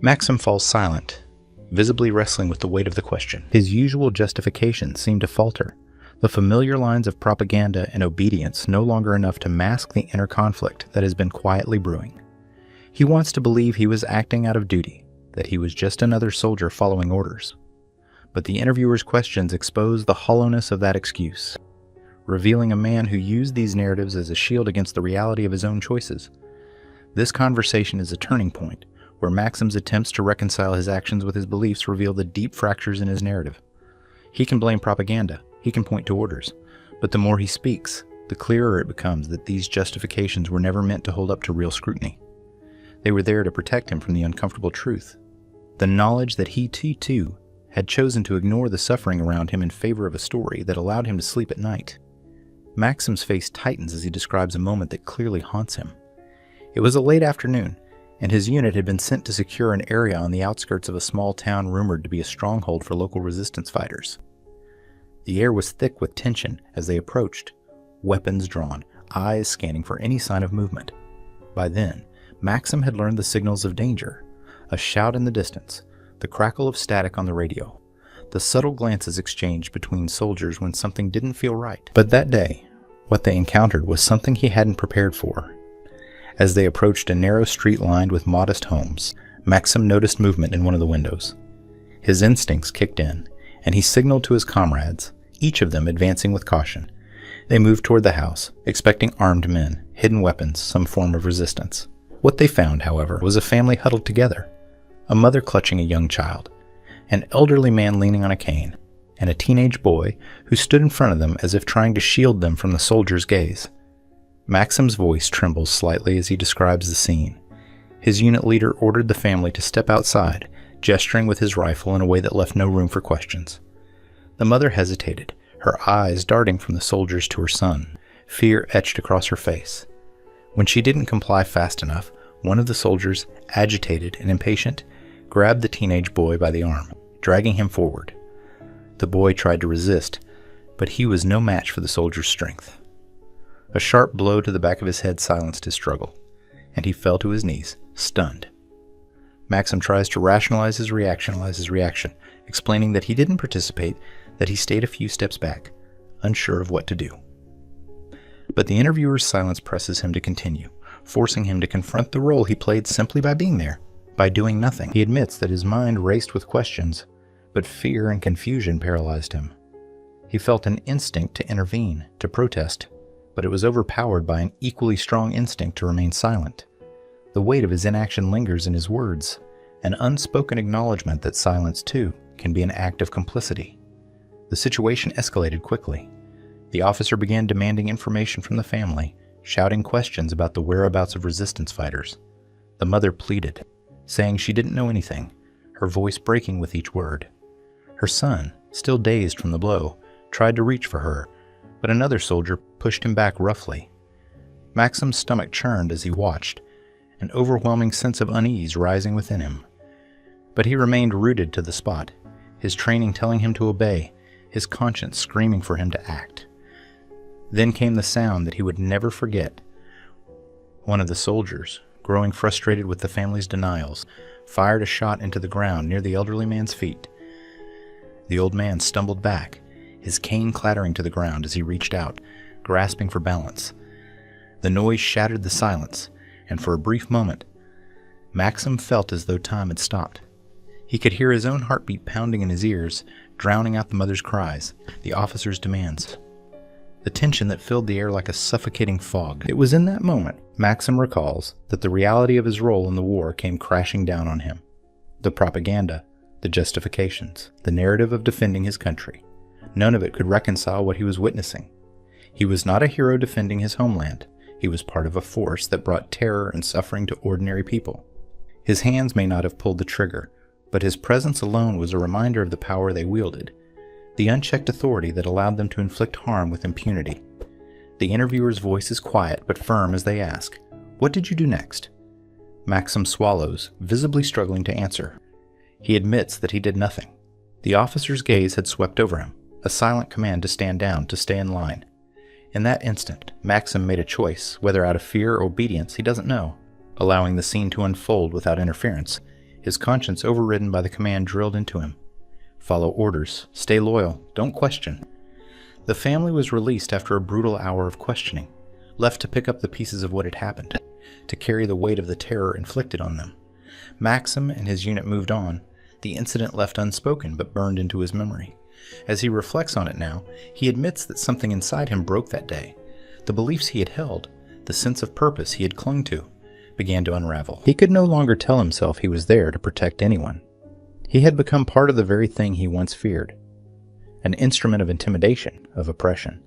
Maxim falls silent, visibly wrestling with the weight of the question. His usual justifications seem to falter, the familiar lines of propaganda and obedience no longer enough to mask the inner conflict that has been quietly brewing. He wants to believe he was acting out of duty, that he was just another soldier following orders. But the interviewer's questions expose the hollowness of that excuse, revealing a man who used these narratives as a shield against the reality of his own choices. This conversation is a turning point, where Maxim's attempts to reconcile his actions with his beliefs reveal the deep fractures in his narrative. He can blame propaganda, he can point to orders, but the more he speaks, the clearer it becomes that these justifications were never meant to hold up to real scrutiny. They were there to protect him from the uncomfortable truth, the knowledge that he too had chosen to ignore the suffering around him in favor of a story that allowed him to sleep at night. Maxim's face tightens as he describes a moment that clearly haunts him. It was a late afternoon, and his unit had been sent to secure an area on the outskirts of a small town rumored to be a stronghold for local resistance fighters. The air was thick with tension as they approached, weapons drawn, eyes scanning for any sign of movement. By then, Maxim had learned the signals of danger: a shout in the distance, the crackle of static on the radio, the subtle glances exchanged between soldiers when something didn't feel right. But that day, what they encountered was something he hadn't prepared for. As they approached a narrow street lined with modest homes, Maxim noticed movement in one of the windows. His instincts kicked in, and he signaled to his comrades, each of them advancing with caution. They moved toward the house, expecting armed men, hidden weapons, some form of resistance. What they found, however, was a family huddled together, a mother clutching a young child, an elderly man leaning on a cane, and a teenage boy who stood in front of them as if trying to shield them from the soldiers' gaze. Maxim's voice trembles slightly as he describes the scene. His unit leader ordered the family to step outside, gesturing with his rifle in a way that left no room for questions. The mother hesitated, her eyes darting from the soldiers to her son, fear etched across her face. When she didn't comply fast enough, one of the soldiers, agitated and impatient, grabbed the teenage boy by the arm, dragging him forward. The boy tried to resist, but he was no match for the soldier's strength. A sharp blow to the back of his head silenced his struggle, and he fell to his knees, stunned. Maxim tries to rationalize his reaction, explaining that he didn't participate, that he stayed a few steps back, unsure of what to do. But the interviewer's silence presses him to continue, forcing him to confront the role he played simply by being there, by doing nothing. He admits that his mind raced with questions, but fear and confusion paralyzed him. He felt an instinct to intervene, to protest, but it was overpowered by an equally strong instinct to remain silent. The weight of his inaction lingers in his words, an unspoken acknowledgement that silence, too, can be an act of complicity. The situation escalated quickly. The officer began demanding information from the family, shouting questions about the whereabouts of resistance fighters. The mother pleaded, saying she didn't know anything, her voice breaking with each word. Her son, still dazed from the blow, tried to reach for her, but another soldier pushed him back roughly. Maxim's stomach churned as he watched, an overwhelming sense of unease rising within him. But he remained rooted to the spot, his training telling him to obey, his conscience screaming for him to act. Then came the sound that he would never forget. One of the soldiers, growing frustrated with the family's denials, fired a shot into the ground near the elderly man's feet. The old man stumbled back, his cane clattering to the ground as he reached out, grasping for balance. The noise shattered the silence, and for a brief moment, Maxim felt as though time had stopped. He could hear his own heartbeat pounding in his ears, drowning out the mother's cries, the officer's demands, the tension that filled the air like a suffocating fog. It was in that moment, Maxim recalls, that the reality of his role in the war came crashing down on him. The propaganda, the justifications, the narrative of defending his country. None of it could reconcile what he was witnessing. He was not a hero defending his homeland. He was part of a force that brought terror and suffering to ordinary people. His hands may not have pulled the trigger, but his presence alone was a reminder of the power they wielded, the unchecked authority that allowed them to inflict harm with impunity. The interviewer's voice is quiet but firm as they ask, "What did you do next?" Maxim swallows, visibly struggling to answer. He admits that he did nothing. The officer's gaze had swept over him, a silent command to stand down, to stay in line. In that instant, Maxim made a choice, whether out of fear or obedience, he doesn't know, allowing the scene to unfold without interference, his conscience overridden by the command drilled into him. Follow orders, stay loyal, don't question. The family was released after a brutal hour of questioning, left to pick up the pieces of what had happened, to carry the weight of the terror inflicted on them. Maxim and his unit moved on, the incident left unspoken but burned into his memory. As he reflects on it now, he admits that something inside him broke that day. The beliefs he had held, the sense of purpose he had clung to, began to unravel. He could no longer tell himself he was there to protect anyone. He had become part of the very thing he once feared, an instrument of intimidation, of oppression.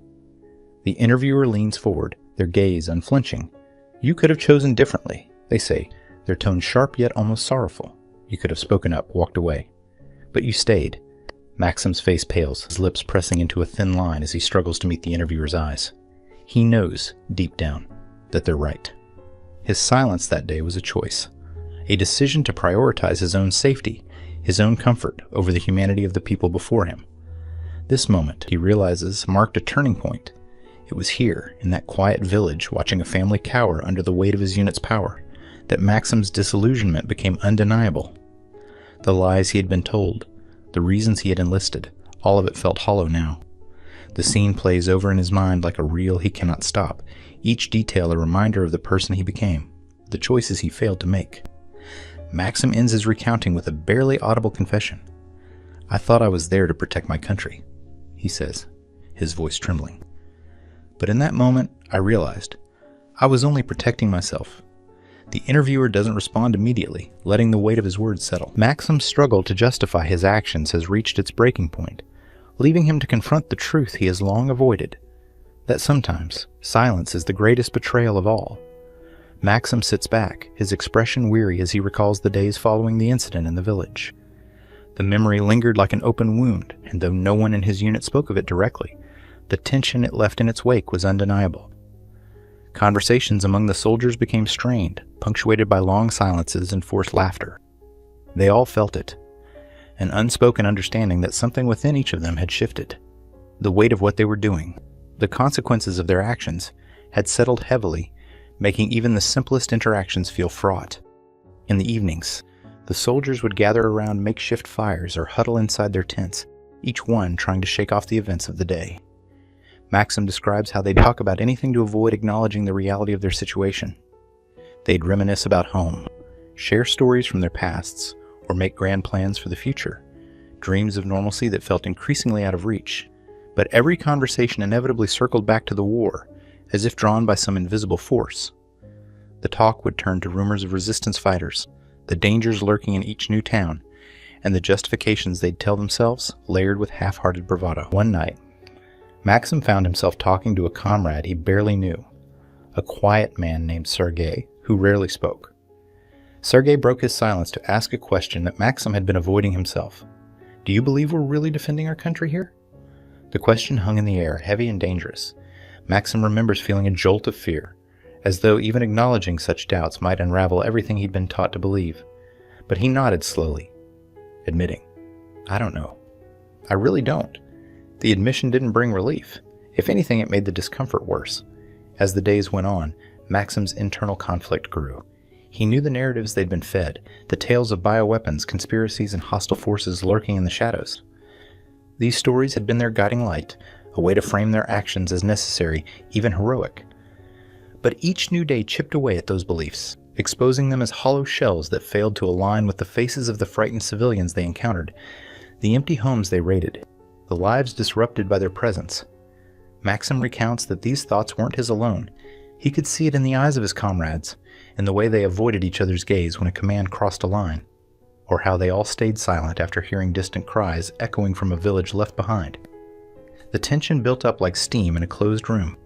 The interviewer leans forward, their gaze unflinching. "You could have chosen differently," they say, their tone sharp yet almost sorrowful. "You could have spoken up, walked away. But you stayed." Maxim's face pales, his lips pressing into a thin line as he struggles to meet the interviewer's eyes. He knows, deep down, that they're right. His silence that day was a choice, a decision to prioritize his own safety, his own comfort, over the humanity of the people before him. This moment, he realizes, marked a turning point. It was here, in that quiet village, watching a family cower under the weight of his unit's power, that Maxim's disillusionment became undeniable. The lies he had been told, the reasons he had enlisted, all of it felt hollow now. The scene plays over in his mind like a reel he cannot stop, each detail a reminder of the person he became, the choices he failed to make. Maxim ends his recounting with a barely audible confession. "I thought I was there to protect my country," he says, his voice trembling. "But in that moment, I realized I was only protecting myself." The interviewer doesn't respond immediately, letting the weight of his words settle. Maxim's struggle to justify his actions has reached its breaking point, leaving him to confront the truth he has long avoided, that sometimes silence is the greatest betrayal of all. Maxim sits back, his expression weary as he recalls the days following the incident in the village. The memory lingered like an open wound, and though no one in his unit spoke of it directly, the tension it left in its wake was undeniable. Conversations among the soldiers became strained, punctuated by long silences and forced laughter. They all felt it, an unspoken understanding that something within each of them had shifted. The weight of what they were doing, the consequences of their actions, had settled heavily, making even the simplest interactions feel fraught. In the evenings, the soldiers would gather around makeshift fires or huddle inside their tents, each one trying to shake off the events of the day. Maxim describes how they'd talk about anything to avoid acknowledging the reality of their situation. They'd reminisce about home, share stories from their pasts, or make grand plans for the future, dreams of normalcy that felt increasingly out of reach. But every conversation inevitably circled back to the war, as if drawn by some invisible force. The talk would turn to rumors of resistance fighters, the dangers lurking in each new town, and the justifications they'd tell themselves, layered with half-hearted bravado. One night, Maxim found himself talking to a comrade he barely knew, a quiet man named Sergei, who rarely spoke. Sergei broke his silence to ask a question that Maxim had been avoiding himself. "Do you believe we're really defending our country here?" The question hung in the air, heavy and dangerous. Maxim remembers feeling a jolt of fear, as though even acknowledging such doubts might unravel everything he'd been taught to believe. But he nodded slowly, admitting, "I don't know. I really don't." The admission didn't bring relief. If anything, it made the discomfort worse. As the days went on, Maxim's internal conflict grew. He knew the narratives they'd been fed, the tales of bioweapons, conspiracies, and hostile forces lurking in the shadows. These stories had been their guiding light, a way to frame their actions as necessary, even heroic. But each new day chipped away at those beliefs, exposing them as hollow shells that failed to align with the faces of the frightened civilians they encountered, the empty homes they raided, the lives disrupted by their presence. Maxim recounts that these thoughts weren't his alone. He could see it in the eyes of his comrades, in the way they avoided each other's gaze when a command crossed a line, or how they all stayed silent after hearing distant cries echoing from a village left behind. The tension built up like steam in a closed room,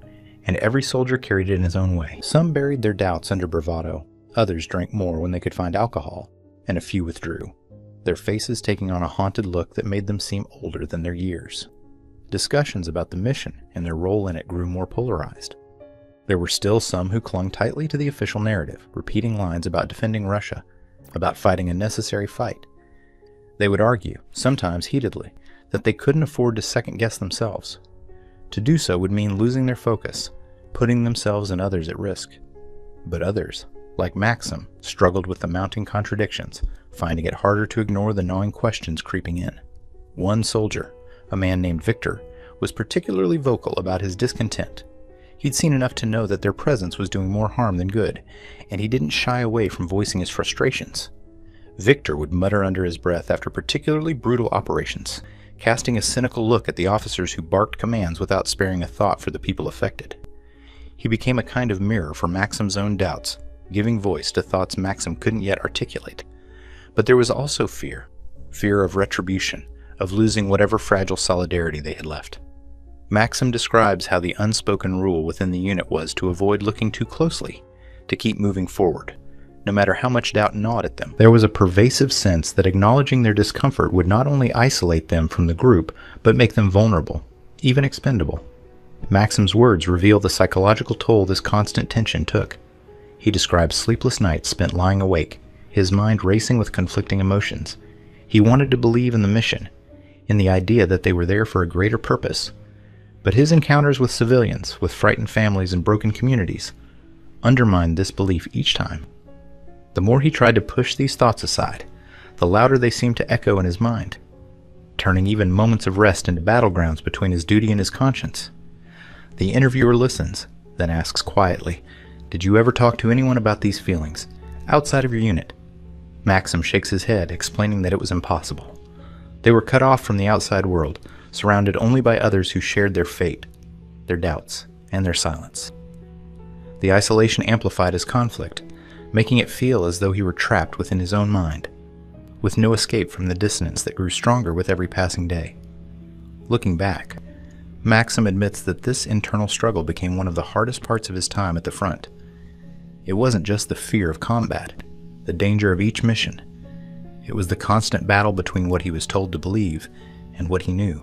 and every soldier carried it in his own way. Some buried their doubts under bravado, others drank more when they could find alcohol, and a few withdrew, their faces taking on a haunted look that made them seem older than their years. Discussions about the mission and their role in it grew more polarized. There were still some who clung tightly to the official narrative, repeating lines about defending Russia, about fighting a necessary fight. They would argue, sometimes heatedly, that they couldn't afford to second-guess themselves. To do so would mean losing their focus, putting themselves and others at risk. But others, like Maxim, struggled with the mounting contradictions, finding it harder to ignore the gnawing questions creeping in. One soldier, a man named Victor, was particularly vocal about his discontent. He'd seen enough to know that their presence was doing more harm than good, and he didn't shy away from voicing his frustrations. Victor would mutter under his breath after particularly brutal operations, casting a cynical look at the officers who barked commands without sparing a thought for the people affected. He became a kind of mirror for Maxim's own doubts, giving voice to thoughts Maxim couldn't yet articulate. But there was also fear of retribution, of losing whatever fragile solidarity they had left. Maxim describes how the unspoken rule within the unit was to avoid looking too closely, to keep moving forward, no matter how much doubt gnawed at them. There was a pervasive sense that acknowledging their discomfort would not only isolate them from the group, but make them vulnerable, even expendable. Maxim's words reveal the psychological toll this constant tension took. He describes sleepless nights spent lying awake, his mind racing with conflicting emotions. He wanted to believe in the mission, in the idea that they were there for a greater purpose. But his encounters with civilians, with frightened families and broken communities, undermined this belief each time. The more he tried to push these thoughts aside, the louder they seemed to echo in his mind, turning even moments of rest into battlegrounds between his duty and his conscience. The interviewer listens, then asks quietly, "Did you ever talk to anyone about these feelings, outside of your unit?" Maxim shakes his head, explaining that it was impossible. They were cut off from the outside world, surrounded only by others who shared their fate, their doubts, and their silence. The isolation amplified his conflict, making it feel as though he were trapped within his own mind, with no escape from the dissonance that grew stronger with every passing day. Looking back, Maxim admits that this internal struggle became one of the hardest parts of his time at the front. It wasn't just the fear of combat, the danger of each mission. It was the constant battle between what he was told to believe and what he knew,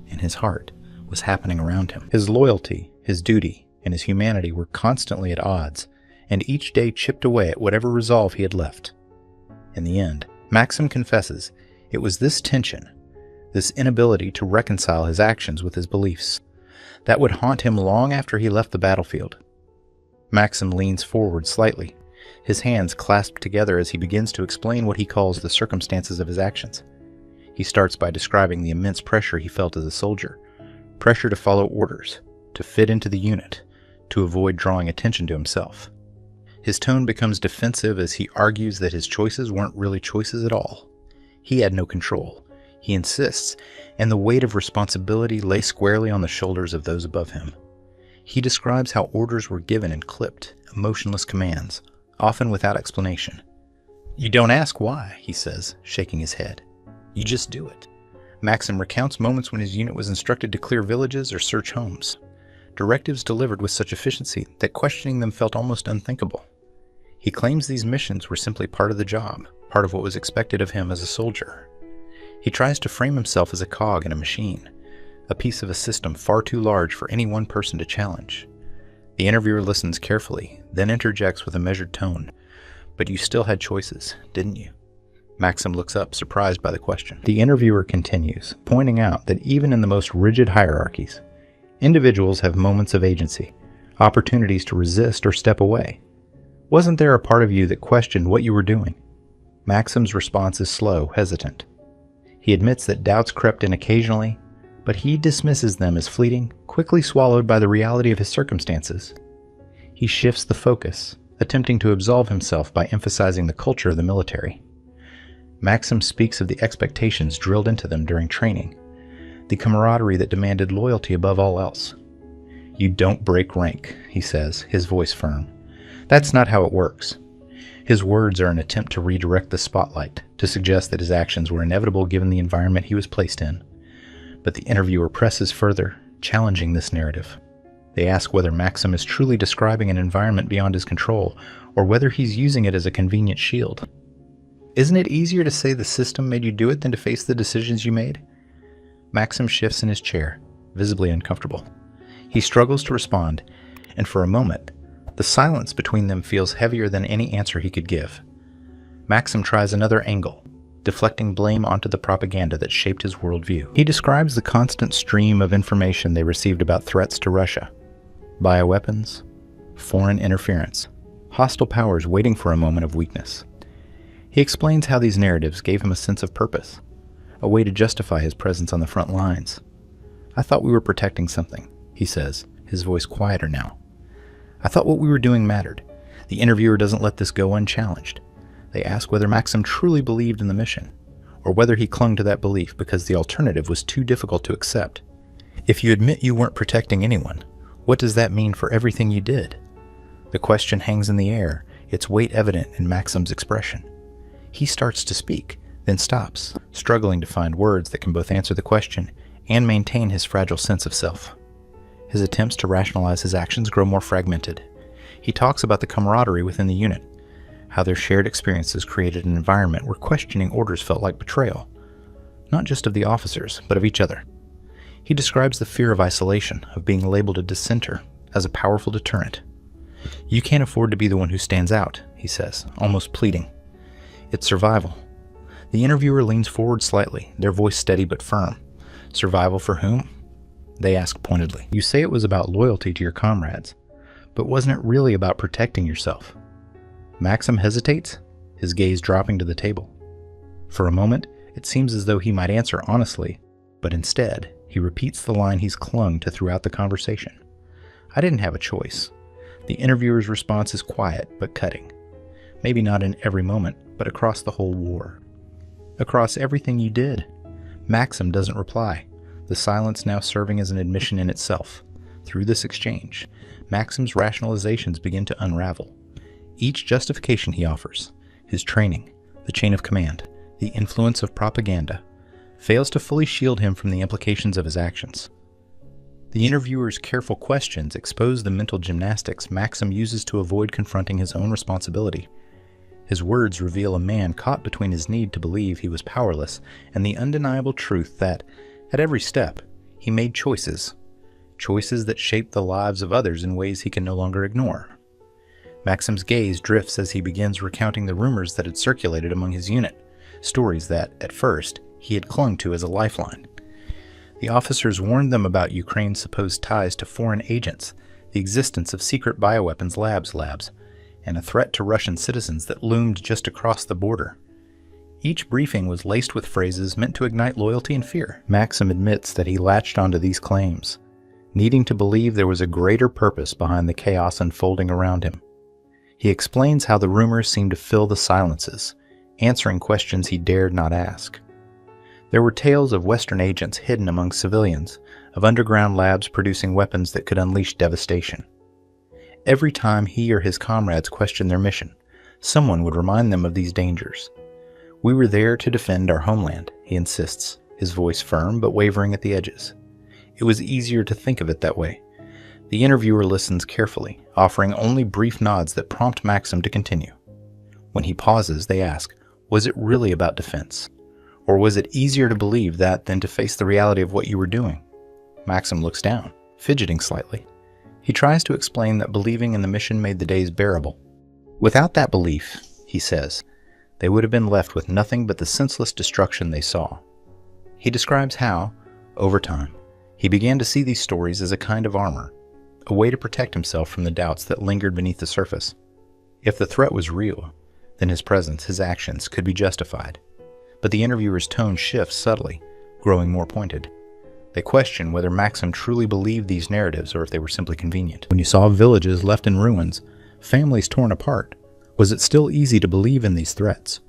in his heart, was happening around him. His loyalty, his duty, and his humanity were constantly at odds, and each day chipped away at whatever resolve he had left. In the end, Maxim confesses it was this tension, this inability to reconcile his actions with his beliefs, that would haunt him long after he left the battlefield. Maxim leans forward slightly, his hands clasped together as he begins to explain what he calls the circumstances of his actions. He starts by describing the immense pressure he felt as a soldier, pressure to follow orders, to fit into the unit, to avoid drawing attention to himself. His tone becomes defensive as he argues that his choices weren't really choices at all. He had no control, he insists, and the weight of responsibility lay squarely on the shoulders of those above him. He describes how orders were given in clipped, emotionless commands, often without explanation. "You don't ask why," he says, shaking his head. "You just do it." Maxim recounts moments when his unit was instructed to clear villages or search homes, directives delivered with such efficiency that questioning them felt almost unthinkable. He claims these missions were simply part of the job, part of what was expected of him as a soldier. He tries to frame himself as a cog in a machine, a piece of a system far too large for any one person to challenge. The interviewer listens carefully, then interjects with a measured tone. "But you still had choices, didn't you?" Maxim looks up, surprised by the question. The interviewer continues, pointing out that even in the most rigid hierarchies, individuals have moments of agency, opportunities to resist or step away. Wasn't there a part of you that questioned what you were doing? Maxim's response is slow, hesitant. He admits that doubts crept in occasionally, but he dismisses them as fleeting, quickly swallowed by the reality of his circumstances. He shifts the focus, attempting to absolve himself by emphasizing the culture of the military. Maxim speaks of the expectations drilled into them during training, the camaraderie that demanded loyalty above all else. "You don't break rank," he says, his voice firm. "That's not how it works." His words are an attempt to redirect the spotlight, to suggest that his actions were inevitable given the environment he was placed in. But the interviewer presses further, challenging this narrative. They ask whether Maxim is truly describing an environment beyond his control, or whether he's using it as a convenient shield. "Isn't it easier to say the system made you do it than to face the decisions you made?" Maxim shifts in his chair, visibly uncomfortable. He struggles to respond, and for a moment, the silence between them feels heavier than any answer he could give. Maxim tries another angle, deflecting blame onto the propaganda that shaped his worldview. He describes the constant stream of information they received about threats to Russia, bioweapons, foreign interference, hostile powers waiting for a moment of weakness. He explains how these narratives gave him a sense of purpose, a way to justify his presence on the front lines. "I thought we were protecting something," he says, his voice quieter now. "I thought what we were doing mattered." The interviewer doesn't let this go unchallenged. They ask whether Maxim truly believed in the mission, or whether he clung to that belief because the alternative was too difficult to accept. "If you admit you weren't protecting anyone, what does that mean for everything you did?" The question hangs in the air, its weight evident in Maxim's expression. He starts to speak, then stops, struggling to find words that can both answer the question and maintain his fragile sense of self. His attempts to rationalize his actions grow more fragmented. He talks about the camaraderie within the unit, how their shared experiences created an environment where questioning orders felt like betrayal, not just of the officers, but of each other. He describes the fear of isolation, of being labeled a dissenter, as a powerful deterrent. "You can't afford to be the one who stands out," he says, almost pleading. "It's survival." The interviewer leans forward slightly, their voice steady but firm. "Survival for whom?" They ask pointedly. "You say it was about loyalty to your comrades, but wasn't it really about protecting yourself?" Maxim hesitates, his gaze dropping to the table. For a moment, it seems as though he might answer honestly, but instead, he repeats the line he's clung to throughout the conversation. "I didn't have a choice." The interviewer's response is quiet but cutting. Maybe not in every moment, but across the whole war. "Across everything you did." Maxim doesn't reply, the silence now serving as an admission in itself. Through this exchange, Maxim's rationalizations begin to unravel. Each justification he offers, his training, the chain of command, the influence of propaganda, fails to fully shield him from the implications of his actions. The interviewer's careful questions expose the mental gymnastics Maxim uses to avoid confronting his own responsibility. His words reveal a man caught between his need to believe he was powerless and the undeniable truth that, at every step, he made choices that shaped the lives of others in ways he can no longer ignore. Maxim's gaze drifts as he begins recounting the rumors that had circulated among his unit, stories that, at first, he had clung to as a lifeline. The officers warned them about Ukraine's supposed ties to foreign agents, the existence of secret bioweapons labs, and a threat to Russian citizens that loomed just across the border. Each briefing was laced with phrases meant to ignite loyalty and fear. Maxim admits that he latched onto these claims, needing to believe there was a greater purpose behind the chaos unfolding around him. He explains how the rumors seemed to fill the silences, answering questions he dared not ask. There were tales of Western agents hidden among civilians, of underground labs producing weapons that could unleash devastation. Every time he or his comrades questioned their mission, someone would remind them of these dangers. "We were there to defend our homeland," he insists, his voice firm but wavering at the edges. It was easier to think of it that way. The interviewer listens carefully, offering only brief nods that prompt Maxim to continue. When he pauses, they ask, "Was it really about defense? Or was it easier to believe that than to face the reality of what you were doing?" Maxim looks down, fidgeting slightly. He tries to explain that believing in the mission made the days bearable. "Without that belief," he says, "they would have been left with nothing but the senseless destruction they saw." He describes how, over time, he began to see these stories as a kind of armor, a way to protect himself from the doubts that lingered beneath the surface. If the threat was real, then his presence, his actions, could be justified. But the interviewer's tone shifts subtly, growing more pointed. They question whether Maxim truly believed these narratives or if they were simply convenient. "When you saw villages left in ruins, families torn apart, was it still easy to believe in these threats?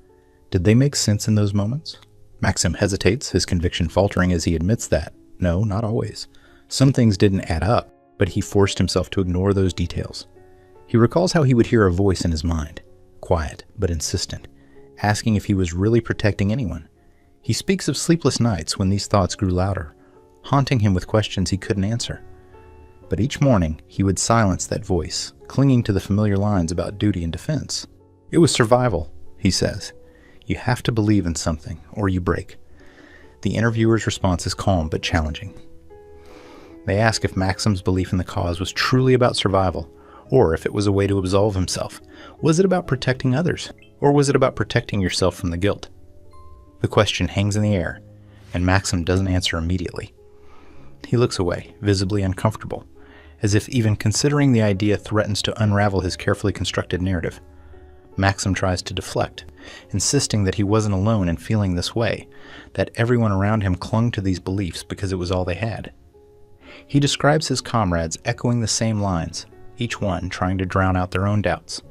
Did they make sense in those moments?" Maxim hesitates, his conviction faltering as he admits that, no, not always. Some things didn't add up, but he forced himself to ignore those details. He recalls how he would hear a voice in his mind, quiet but insistent, asking if he was really protecting anyone. He speaks of sleepless nights when these thoughts grew louder, haunting him with questions he couldn't answer. But each morning, he would silence that voice, clinging to the familiar lines about duty and defense. "It was survival," he says. "You have to believe in something, or you break." The interviewer's response is calm but challenging. They ask if Maxim's belief in the cause was truly about survival, or if it was a way to absolve himself. Was it about protecting others, or was it about protecting yourself from the guilt? The question hangs in the air, and Maxim doesn't answer immediately. He looks away, visibly uncomfortable, as if even considering the idea threatens to unravel his carefully constructed narrative. Maxim tries to deflect, insisting that he wasn't alone in feeling this way, that everyone around him clung to these beliefs because it was all they had. He describes his comrades echoing the same lines, each one trying to drown out their own doubts.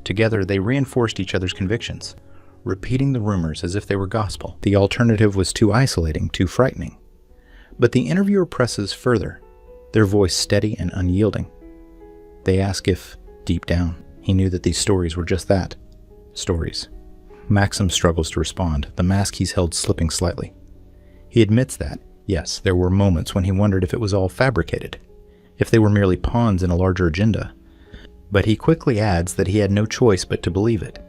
Together, they reinforced each other's convictions, repeating the rumors as if they were gospel. The alternative was too isolating, too frightening. But the interviewer presses further, their voice steady and unyielding. They ask if, deep down, he knew that these stories were just that, stories. Maxim struggles to respond, the mask he's held slipping slightly. He admits that, yes, there were moments when he wondered if it was all fabricated, if they were merely pawns in a larger agenda. But he quickly adds that he had no choice but to believe it.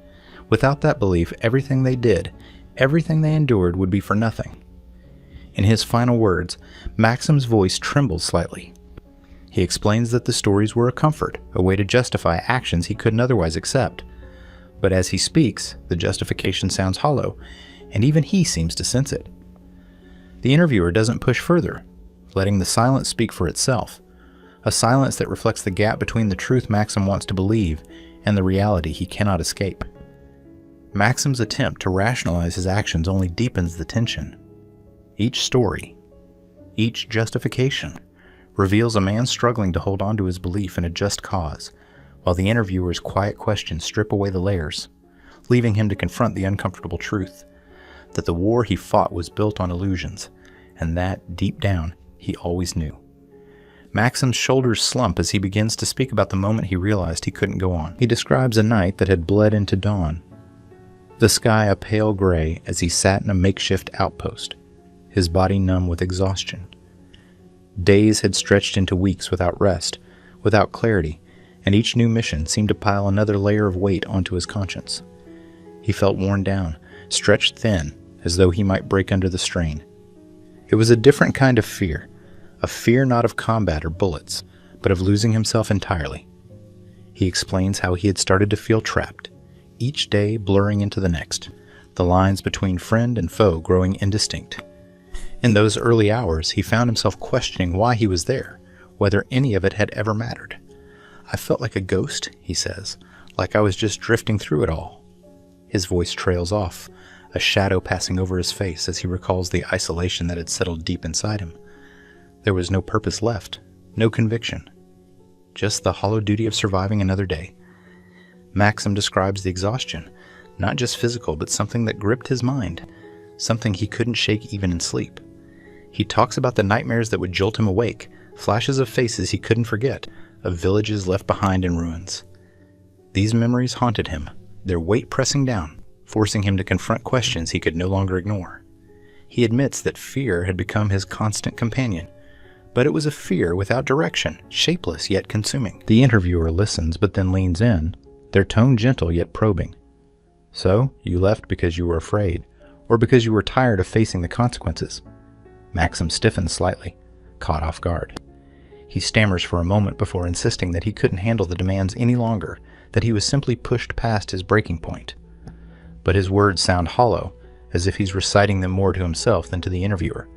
Without that belief, everything they did, everything they endured would be for nothing. In his final words, Maxim's voice trembles slightly. He explains that the stories were a comfort, a way to justify actions he couldn't otherwise accept. But as he speaks, the justification sounds hollow, and even he seems to sense it. The interviewer doesn't push further, letting the silence speak for itself, a silence that reflects the gap between the truth Maxim wants to believe and the reality he cannot escape. Maxim's attempt to rationalize his actions only deepens the tension. Each story, each justification, reveals a man struggling to hold on to his belief in a just cause, while the interviewer's quiet questions strip away the layers, leaving him to confront the uncomfortable truth, that the war he fought was built on illusions, and that, deep down, he always knew. Maxim's shoulders slump as he begins to speak about the moment he realized he couldn't go on. He describes a night that had bled into dawn, the sky a pale gray as he sat in a makeshift outpost, his body numb with exhaustion. Days had stretched into weeks without rest, without clarity, and each new mission seemed to pile another layer of weight onto his conscience. He felt worn down, stretched thin, as though he might break under the strain. It was a different kind of fear, a fear not of combat or bullets, but of losing himself entirely. He explains how he had started to feel trapped, each day blurring into the next, the lines between friend and foe growing indistinct. In those early hours, he found himself questioning why he was there, whether any of it had ever mattered. I felt like a ghost, he says, like I was just drifting through it all. His voice trails off, a shadow passing over his face as he recalls the isolation that had settled deep inside him. There was no purpose left, no conviction, just the hollow duty of surviving another day. Maxim describes the exhaustion, not just physical, but something that gripped his mind, something he couldn't shake even in sleep. He talks about the nightmares that would jolt him awake, flashes of faces he couldn't forget, of villages left behind in ruins. These memories haunted him, their weight pressing down, forcing him to confront questions he could no longer ignore. He admits that fear had become his constant companion, but it was a fear without direction, shapeless yet consuming. The interviewer listens but then leans in, their tone gentle yet probing. So, you left because you were afraid, or because you were tired of facing the consequences? Maxim stiffens slightly, caught off guard. He stammers for a moment before insisting that he couldn't handle the demands any longer, that he was simply pushed past his breaking point. But his words sound hollow, as if he's reciting them more to himself than to the interviewer.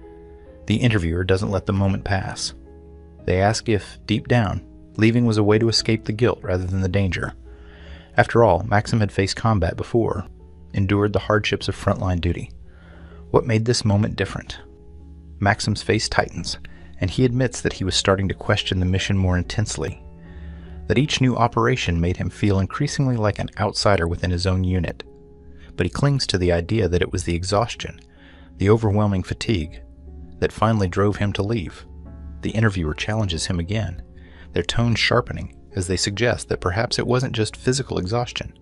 The interviewer doesn't let the moment pass. They ask if, deep down, leaving was a way to escape the guilt rather than the danger. After all, Maxim had faced combat before, endured the hardships of frontline duty. What made this moment different? Maxim's face tightens, and he admits that he was starting to question the mission more intensely, that each new operation made him feel increasingly like an outsider within his own unit. But he clings to the idea that it was the exhaustion, the overwhelming fatigue, that finally drove him to leave. The interviewer challenges him again, their tone sharpening as they suggest that perhaps it wasn't just physical exhaustion.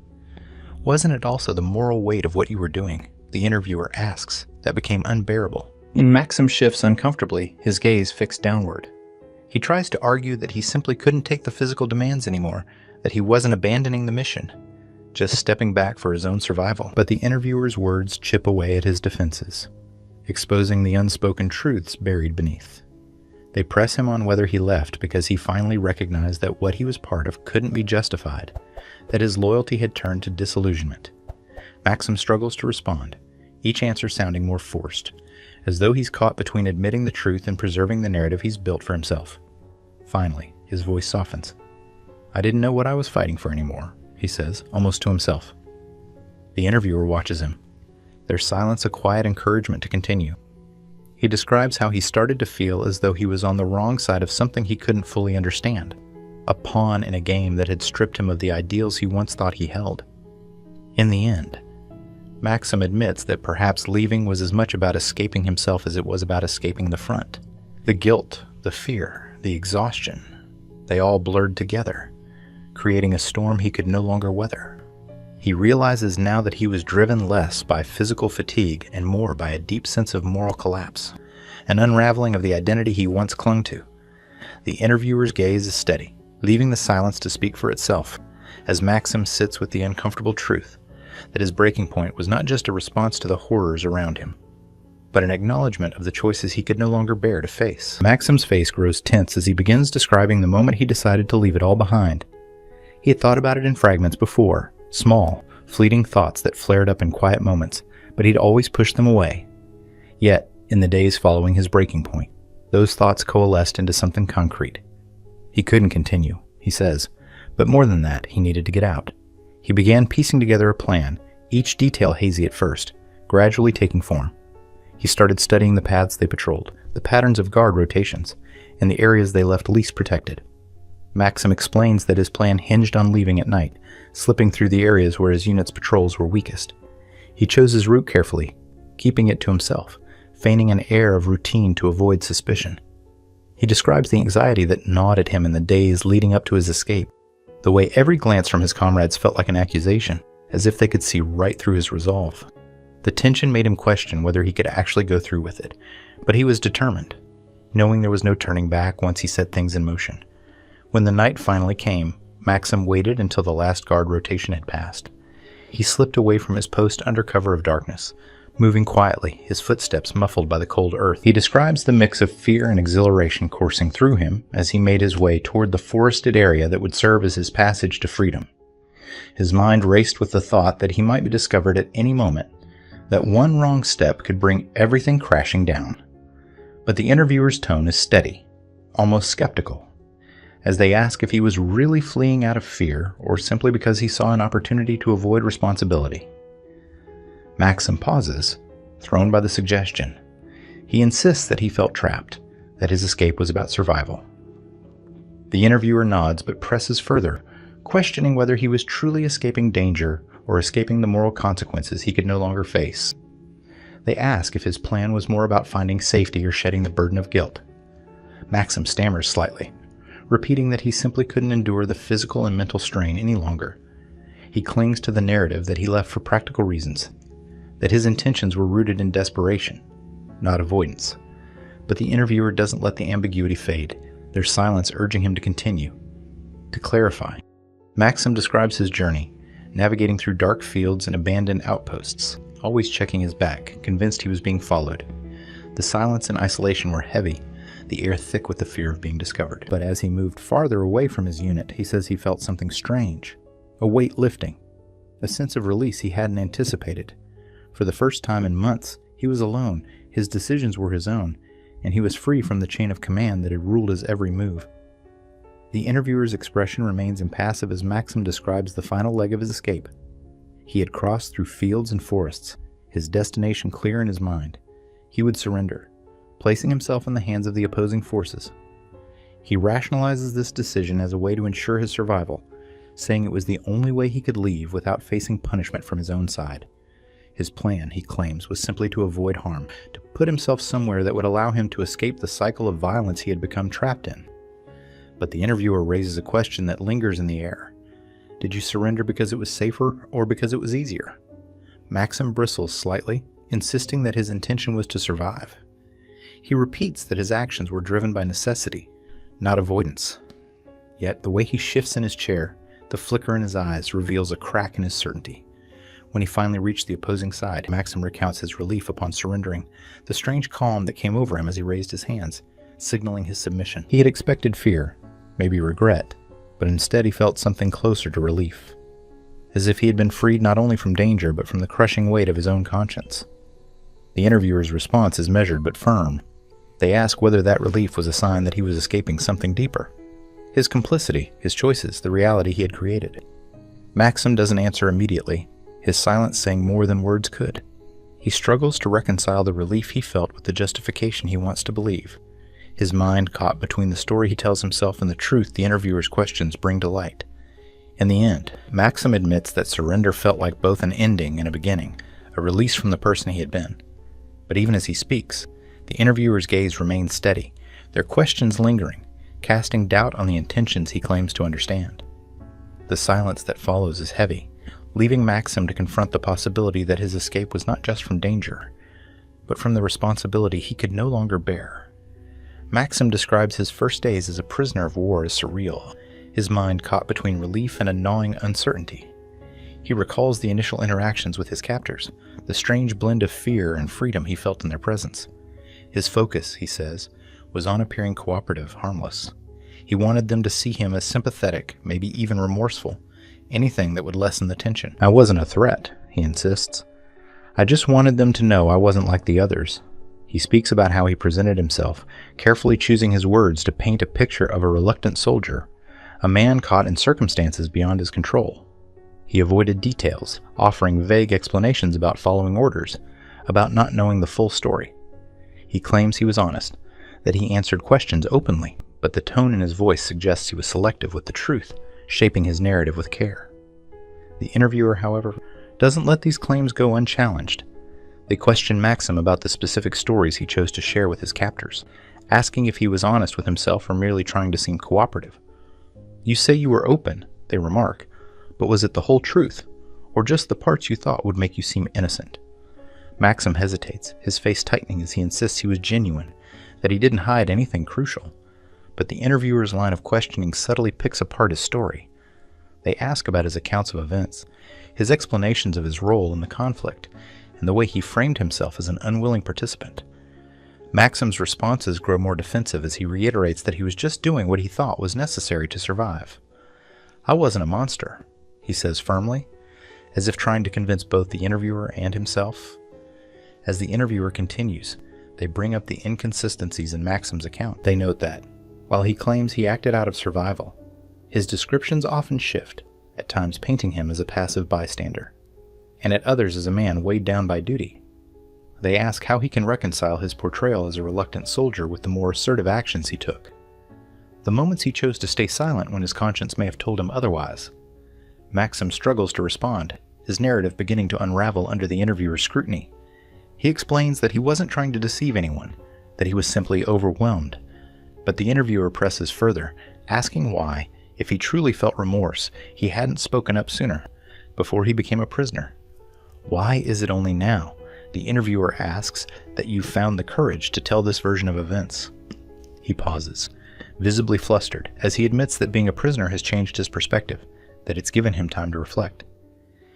Wasn't it also the moral weight of what you were doing, the interviewer asks, that became unbearable? And Maxim shifts uncomfortably, his gaze fixed downward. He tries to argue that he simply couldn't take the physical demands anymore, that he wasn't abandoning the mission, just stepping back for his own survival. But the interviewer's words chip away at his defenses, exposing the unspoken truths buried beneath. They press him on whether he left because he finally recognized that what he was part of couldn't be justified, that his loyalty had turned to disillusionment. Maxim struggles to respond, each answer sounding more forced, as though he's caught between admitting the truth and preserving the narrative he's built for himself. Finally, his voice softens. "I didn't know what I was fighting for anymore," he says, almost to himself. The interviewer watches him, their silence a quiet encouragement to continue. He describes how he started to feel as though he was on the wrong side of something he couldn't fully understand, a pawn in a game that had stripped him of the ideals he once thought he held. In the end, Maxim admits that perhaps leaving was as much about escaping himself as it was about escaping the front. The guilt, the fear, the exhaustion, they all blurred together, creating a storm he could no longer weather. He realizes now that he was driven less by physical fatigue and more by a deep sense of moral collapse, an unraveling of the identity he once clung to. The interviewer's gaze is steady, leaving the silence to speak for itself, as Maxim sits with the uncomfortable truth that his breaking point was not just a response to the horrors around him, but an acknowledgement of the choices he could no longer bear to face. Maxim's face grows tense as he begins describing the moment he decided to leave it all behind. He had thought about it in fragments before, small, fleeting thoughts that flared up in quiet moments, but he'd always pushed them away. Yet, in the days following his breaking point, those thoughts coalesced into something concrete. He couldn't continue, he says, but more than that, he needed to get out. He began piecing together a plan, each detail hazy at first, gradually taking form. He started studying the paths they patrolled, the patterns of guard rotations, and the areas they left least protected. Maxim explains that his plan hinged on leaving at night, slipping through the areas where his unit's patrols were weakest. He chose his route carefully, keeping it to himself, feigning an air of routine to avoid suspicion. He describes the anxiety that gnawed at him in the days leading up to his escape, the way every glance from his comrades felt like an accusation, as if they could see right through his resolve. The tension made him question whether he could actually go through with it, but he was determined, knowing there was no turning back once he set things in motion. When the night finally came, Maxim waited until the last guard rotation had passed. He slipped away from his post under cover of darkness, moving quietly, his footsteps muffled by the cold earth. He describes the mix of fear and exhilaration coursing through him as he made his way toward the forested area that would serve as his passage to freedom. His mind raced with the thought that he might be discovered at any moment, that one wrong step could bring everything crashing down. But the interviewer's tone is steady, almost skeptical, as they ask if he was really fleeing out of fear or simply because he saw an opportunity to avoid responsibility. Maxim pauses, thrown by the suggestion. He insists that he felt trapped, that his escape was about survival. The interviewer nods but presses further, questioning whether he was truly escaping danger or escaping the moral consequences he could no longer face. They ask if his plan was more about finding safety or shedding the burden of guilt. Maxim stammers slightly, repeating that he simply couldn't endure the physical and mental strain any longer. He clings to the narrative that he left for practical reasons, that his intentions were rooted in desperation, not avoidance. But the interviewer doesn't let the ambiguity fade, their silence urging him to continue, to clarify. Maxim describes his journey, navigating through dark fields and abandoned outposts, always checking his back, convinced he was being followed. The silence and isolation were heavy, the air thick with the fear of being discovered. But as he moved farther away from his unit, he says he felt something strange, a weight lifting, a sense of release he hadn't anticipated. For the first time in months, he was alone, his decisions were his own, and he was free from the chain of command that had ruled his every move. The interviewer's expression remains impassive as Maxim describes the final leg of his escape. He had crossed through fields and forests, his destination clear in his mind. He would surrender, placing himself in the hands of the opposing forces. He rationalizes this decision as a way to ensure his survival, saying it was the only way he could leave without facing punishment from his own side. His plan, he claims, was simply to avoid harm, to put himself somewhere that would allow him to escape the cycle of violence he had become trapped in. But the interviewer raises a question that lingers in the air. Did you surrender because it was safer or because it was easier? Maxim bristles slightly, insisting that his intention was to survive. He repeats that his actions were driven by necessity, not avoidance. Yet the way he shifts in his chair, the flicker in his eyes, reveals a crack in his certainty. When he finally reached the opposing side, Maxim recounts his relief upon surrendering, the strange calm that came over him as he raised his hands. signaling his submission. He had expected fear, maybe regret, but instead he felt something closer to relief, as if he had been freed not only from danger but from the crushing weight of his own conscience. The interviewer's response is measured but firm. They ask whether that relief was a sign that he was escaping something deeper. His complicity, his choices, the reality he had created. Maxim doesn't answer immediately, his silence saying more than words could. He struggles to reconcile the relief he felt with the justification he wants to believe, his mind caught between the story he tells himself and the truth the interviewer's questions bring to light. In the end, Maxim admits that surrender felt like both an ending and a beginning, a release from the person he had been. But even as he speaks, the interviewer's gaze remains steady, their questions lingering, casting doubt on the intentions he claims to understand. The silence that follows is heavy, leaving Maxim to confront the possibility that his escape was not just from danger, but from the responsibility he could no longer bear. Maxim describes his first days as a prisoner of war as surreal, his mind caught between relief and a gnawing uncertainty. He recalls the initial interactions with his captors, the strange blend of fear and freedom he felt in their presence. His focus, he says, was on appearing cooperative, harmless. He wanted them to see him as sympathetic, maybe even remorseful, anything that would lessen the tension. "I wasn't a threat," he insists. "I just wanted them to know I wasn't like the others." He speaks about how he presented himself, carefully choosing his words to paint a picture of a reluctant soldier, a man caught in circumstances beyond his control. He avoided details, offering vague explanations about following orders, about not knowing the full story. He claims he was honest, that he answered questions openly, but the tone in his voice suggests he was selective with the truth, shaping his narrative with care. The interviewer, however, doesn't let these claims go unchallenged. They question Maxim about the specific stories he chose to share with his captors, asking if he was honest with himself or merely trying to seem cooperative. "You say you were open," they remark, "but was it the whole truth, or just the parts you thought would make you seem innocent?" Maxim hesitates, his face tightening as he insists he was genuine, that he didn't hide anything crucial. But the interviewer's line of questioning subtly picks apart his story. They ask about his accounts of events, his explanations of his role in the conflict, and the way he framed himself as an unwilling participant. Maxim's responses grow more defensive as he reiterates that he was just doing what he thought was necessary to survive. "I wasn't a monster," he says firmly, as if trying to convince both the interviewer and himself. As the interviewer continues, they bring up the inconsistencies in Maxim's account. They note that, while he claims he acted out of survival, his descriptions often shift, at times painting him as a passive bystander, and at others as a man weighed down by duty. They ask how he can reconcile his portrayal as a reluctant soldier with the more assertive actions he took, the moments he chose to stay silent when his conscience may have told him otherwise. Maxim struggles to respond, his narrative beginning to unravel under the interviewer's scrutiny. He explains that he wasn't trying to deceive anyone, that he was simply overwhelmed. But the interviewer presses further, asking why, if he truly felt remorse, he hadn't spoken up sooner, before he became a prisoner. "Why is it only now," the interviewer asks, "that you found the courage to tell this version of events?" He pauses, visibly flustered, as he admits that being a prisoner has changed his perspective, that it's given him time to reflect.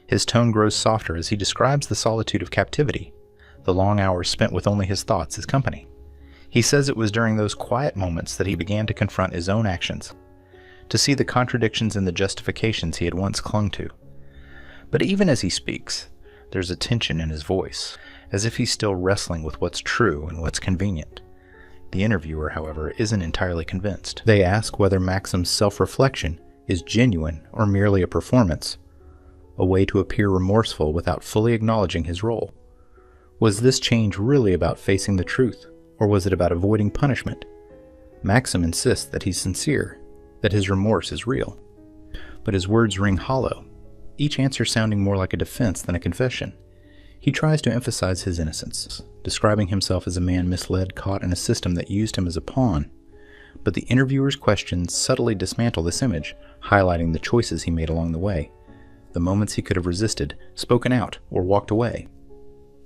His tone grows softer as he describes the solitude of captivity, the long hours spent with only his thoughts as company. He says it was during those quiet moments that he began to confront his own actions, to see the contradictions and the justifications he had once clung to. But even as he speaks, there's a tension in his voice, as if he's still wrestling with what's true and what's convenient. The interviewer, however, isn't entirely convinced. They ask whether Maxim's self-reflection is genuine or merely a performance, a way to appear remorseful without fully acknowledging his role. Was this change really about facing the truth, or was it about avoiding punishment? Maxim insists that he's sincere, that his remorse is real. But his words ring hollow, each answer sounding more like a defense than a confession. He tries to emphasize his innocence, describing himself as a man misled, caught in a system that used him as a pawn. But the interviewer's questions subtly dismantle this image, highlighting the choices he made along the way, the moments he could have resisted, spoken out, or walked away.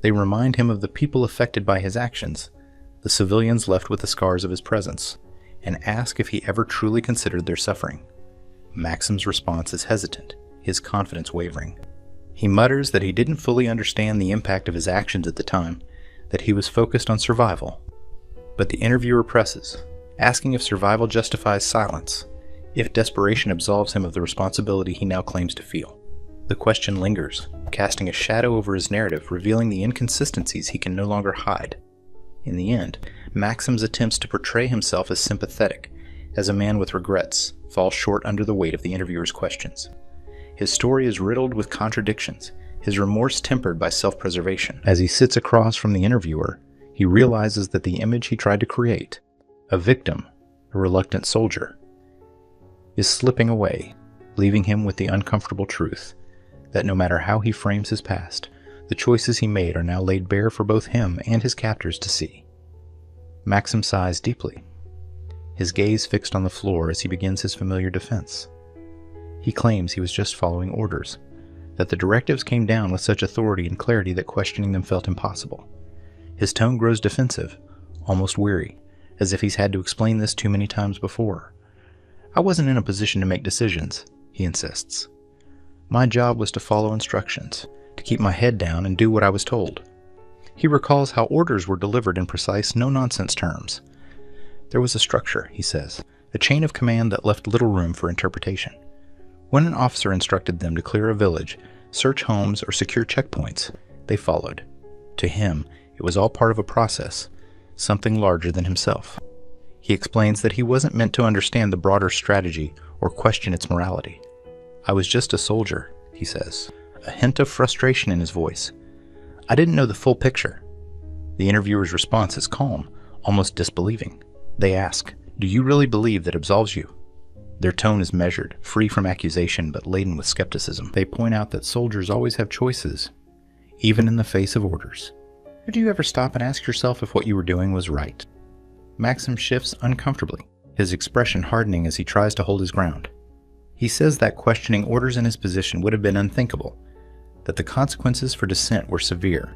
They remind him of the people affected by his actions, the civilians left with the scars of his presence, and ask if he ever truly considered their suffering. Maxim's response is hesitant, his confidence wavering. He mutters that he didn't fully understand the impact of his actions at the time, that he was focused on survival. But the interviewer presses, asking if survival justifies silence, if desperation absolves him of the responsibility he now claims to feel. The question lingers, casting a shadow over his narrative, revealing the inconsistencies he can no longer hide. In the end, Maxim's attempts to portray himself as sympathetic, as a man with regrets, fall short under the weight of the interviewer's questions. His story is riddled with contradictions, his remorse tempered by self-preservation. As he sits across from the interviewer, he realizes that the image he tried to create, a victim, a reluctant soldier, is slipping away, leaving him with the uncomfortable truth that no matter how he frames his past, the choices he made are now laid bare for both him and his captors to see. Maxim sighs deeply, his gaze fixed on the floor as he begins his familiar defense. He claims he was just following orders, that the directives came down with such authority and clarity that questioning them felt impossible. His tone grows defensive, almost weary, as if he's had to explain this too many times before. "I wasn't in a position to make decisions," he insists. "My job was to follow instructions, to keep my head down and do what I was told." He recalls how orders were delivered in precise, no-nonsense terms. There was a structure, he says, a chain of command that left little room for interpretation. When an officer instructed them to clear a village, search homes, or secure checkpoints, they followed. To him, it was all part of a process, something larger than himself. He explains that he wasn't meant to understand the broader strategy or question its morality. "I was just a soldier," he says, a hint of frustration in his voice. "I didn't know the full picture." The interviewer's response is calm, almost disbelieving. They ask, "Do you really believe that absolves you?" Their tone is measured, free from accusation but laden with skepticism. They point out that soldiers always have choices, even in the face of orders. "Did you ever stop and ask yourself if what you were doing was right?" Maxim shifts uncomfortably, his expression hardening as he tries to hold his ground. He says that questioning orders in his position would have been unthinkable, that the consequences for dissent were severe.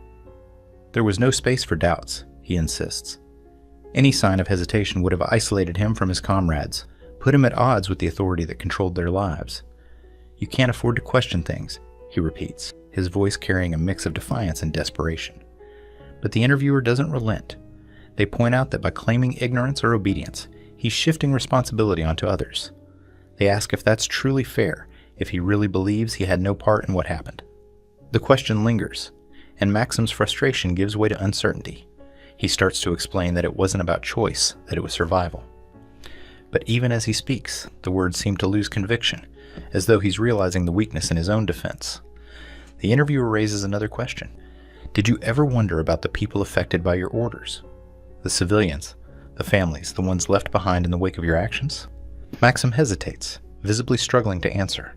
There was no space for doubts, he insists. Any sign of hesitation would have isolated him from his comrades, put him at odds with the authority that controlled their lives. "You can't afford to question things," he repeats, his voice carrying a mix of defiance and desperation. But the interviewer doesn't relent. They point out that by claiming ignorance or obedience, he's shifting responsibility onto others. They ask if that's truly fair, if he really believes he had no part in what happened. The question lingers, and Maxim's frustration gives way to uncertainty. He starts to explain that it wasn't about choice, that it was survival. But even as he speaks, the words seem to lose conviction, as though he's realizing the weakness in his own defense. The interviewer raises another question. "Did you ever wonder about the people affected by your orders? The civilians, the families, the ones left behind in the wake of your actions?" Maxim hesitates, visibly struggling to answer.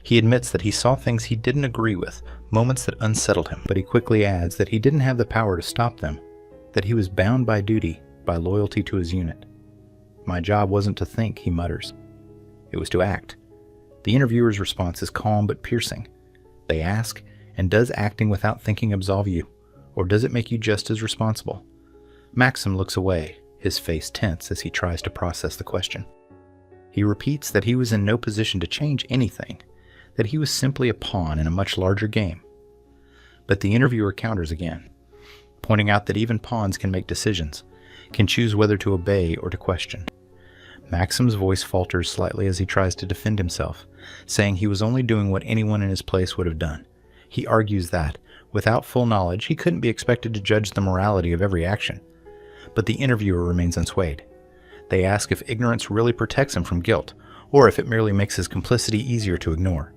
He admits that he saw things he didn't agree with, moments that unsettled him, but he quickly adds that he didn't have the power to stop them, that he was bound by duty, by loyalty to his unit. "My job wasn't to think," he mutters. "It was to act." The interviewer's response is calm but piercing. They ask, and does acting without thinking absolve you, or does it make you just as responsible? Maxim looks away, his face tense as he tries to process the question. He repeats that he was in no position to change anything, that he was simply a pawn in a much larger game. But the interviewer counters again, pointing out that even pawns can make decisions, can choose whether to obey or to question. Maxim's voice falters slightly as he tries to defend himself, saying he was only doing what anyone in his place would have done. He argues that, without full knowledge, he couldn't be expected to judge the morality of every action. But the interviewer remains unswayed. They ask if ignorance really protects him from guilt, or if it merely makes his complicity easier to ignore.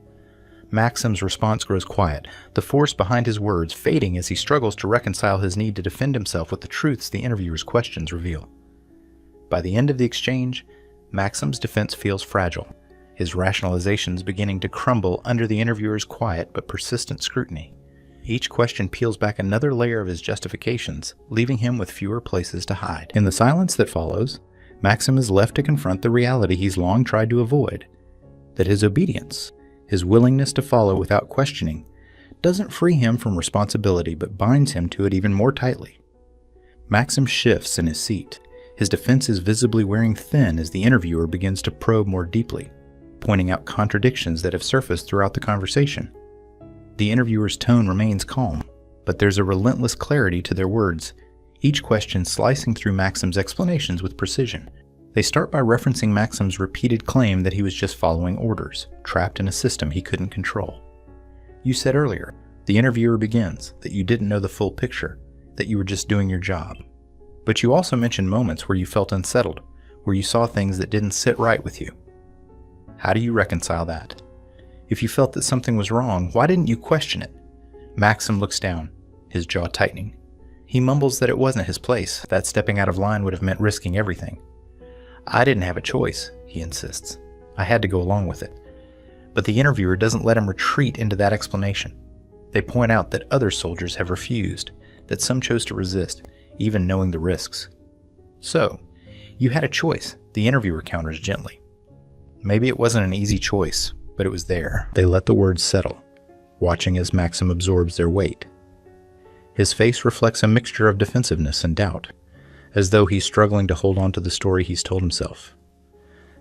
Maxim's response grows quiet, the force behind his words fading as he struggles to reconcile his need to defend himself with the truths the interviewer's questions reveal. By the end of the exchange, Maxim's defense feels fragile, his rationalizations beginning to crumble under the interviewer's quiet but persistent scrutiny. Each question peels back another layer of his justifications, leaving him with fewer places to hide. In the silence that follows, Maxim is left to confront the reality he's long tried to avoid, that his obedience, his willingness to follow without questioning, doesn't free him from responsibility but binds him to it even more tightly. Maxim shifts in his seat, his defense is visibly wearing thin as the interviewer begins to probe more deeply, pointing out contradictions that have surfaced throughout the conversation. The interviewer's tone remains calm, but there's a relentless clarity to their words, each question slicing through Maxim's explanations with precision. They start by referencing Maxim's repeated claim that he was just following orders, trapped in a system he couldn't control. You said earlier, the interviewer begins, that you didn't know the full picture, that you were just doing your job. But you also mentioned moments where you felt unsettled, where you saw things that didn't sit right with you. How do you reconcile that? If you felt that something was wrong, why didn't you question it? Maxim looks down, his jaw tightening. He mumbles that it wasn't his place, that stepping out of line would have meant risking everything. I didn't have a choice, he insists. I had to go along with it. But the interviewer doesn't let him retreat into that explanation. They point out that other soldiers have refused, that some chose to resist, even knowing the risks. So, you had a choice, the interviewer counters gently. Maybe it wasn't an easy choice, but it was there. They let the words settle, watching as Maxim absorbs their weight. His face reflects a mixture of defensiveness and doubt, as though he's struggling to hold on to the story he's told himself.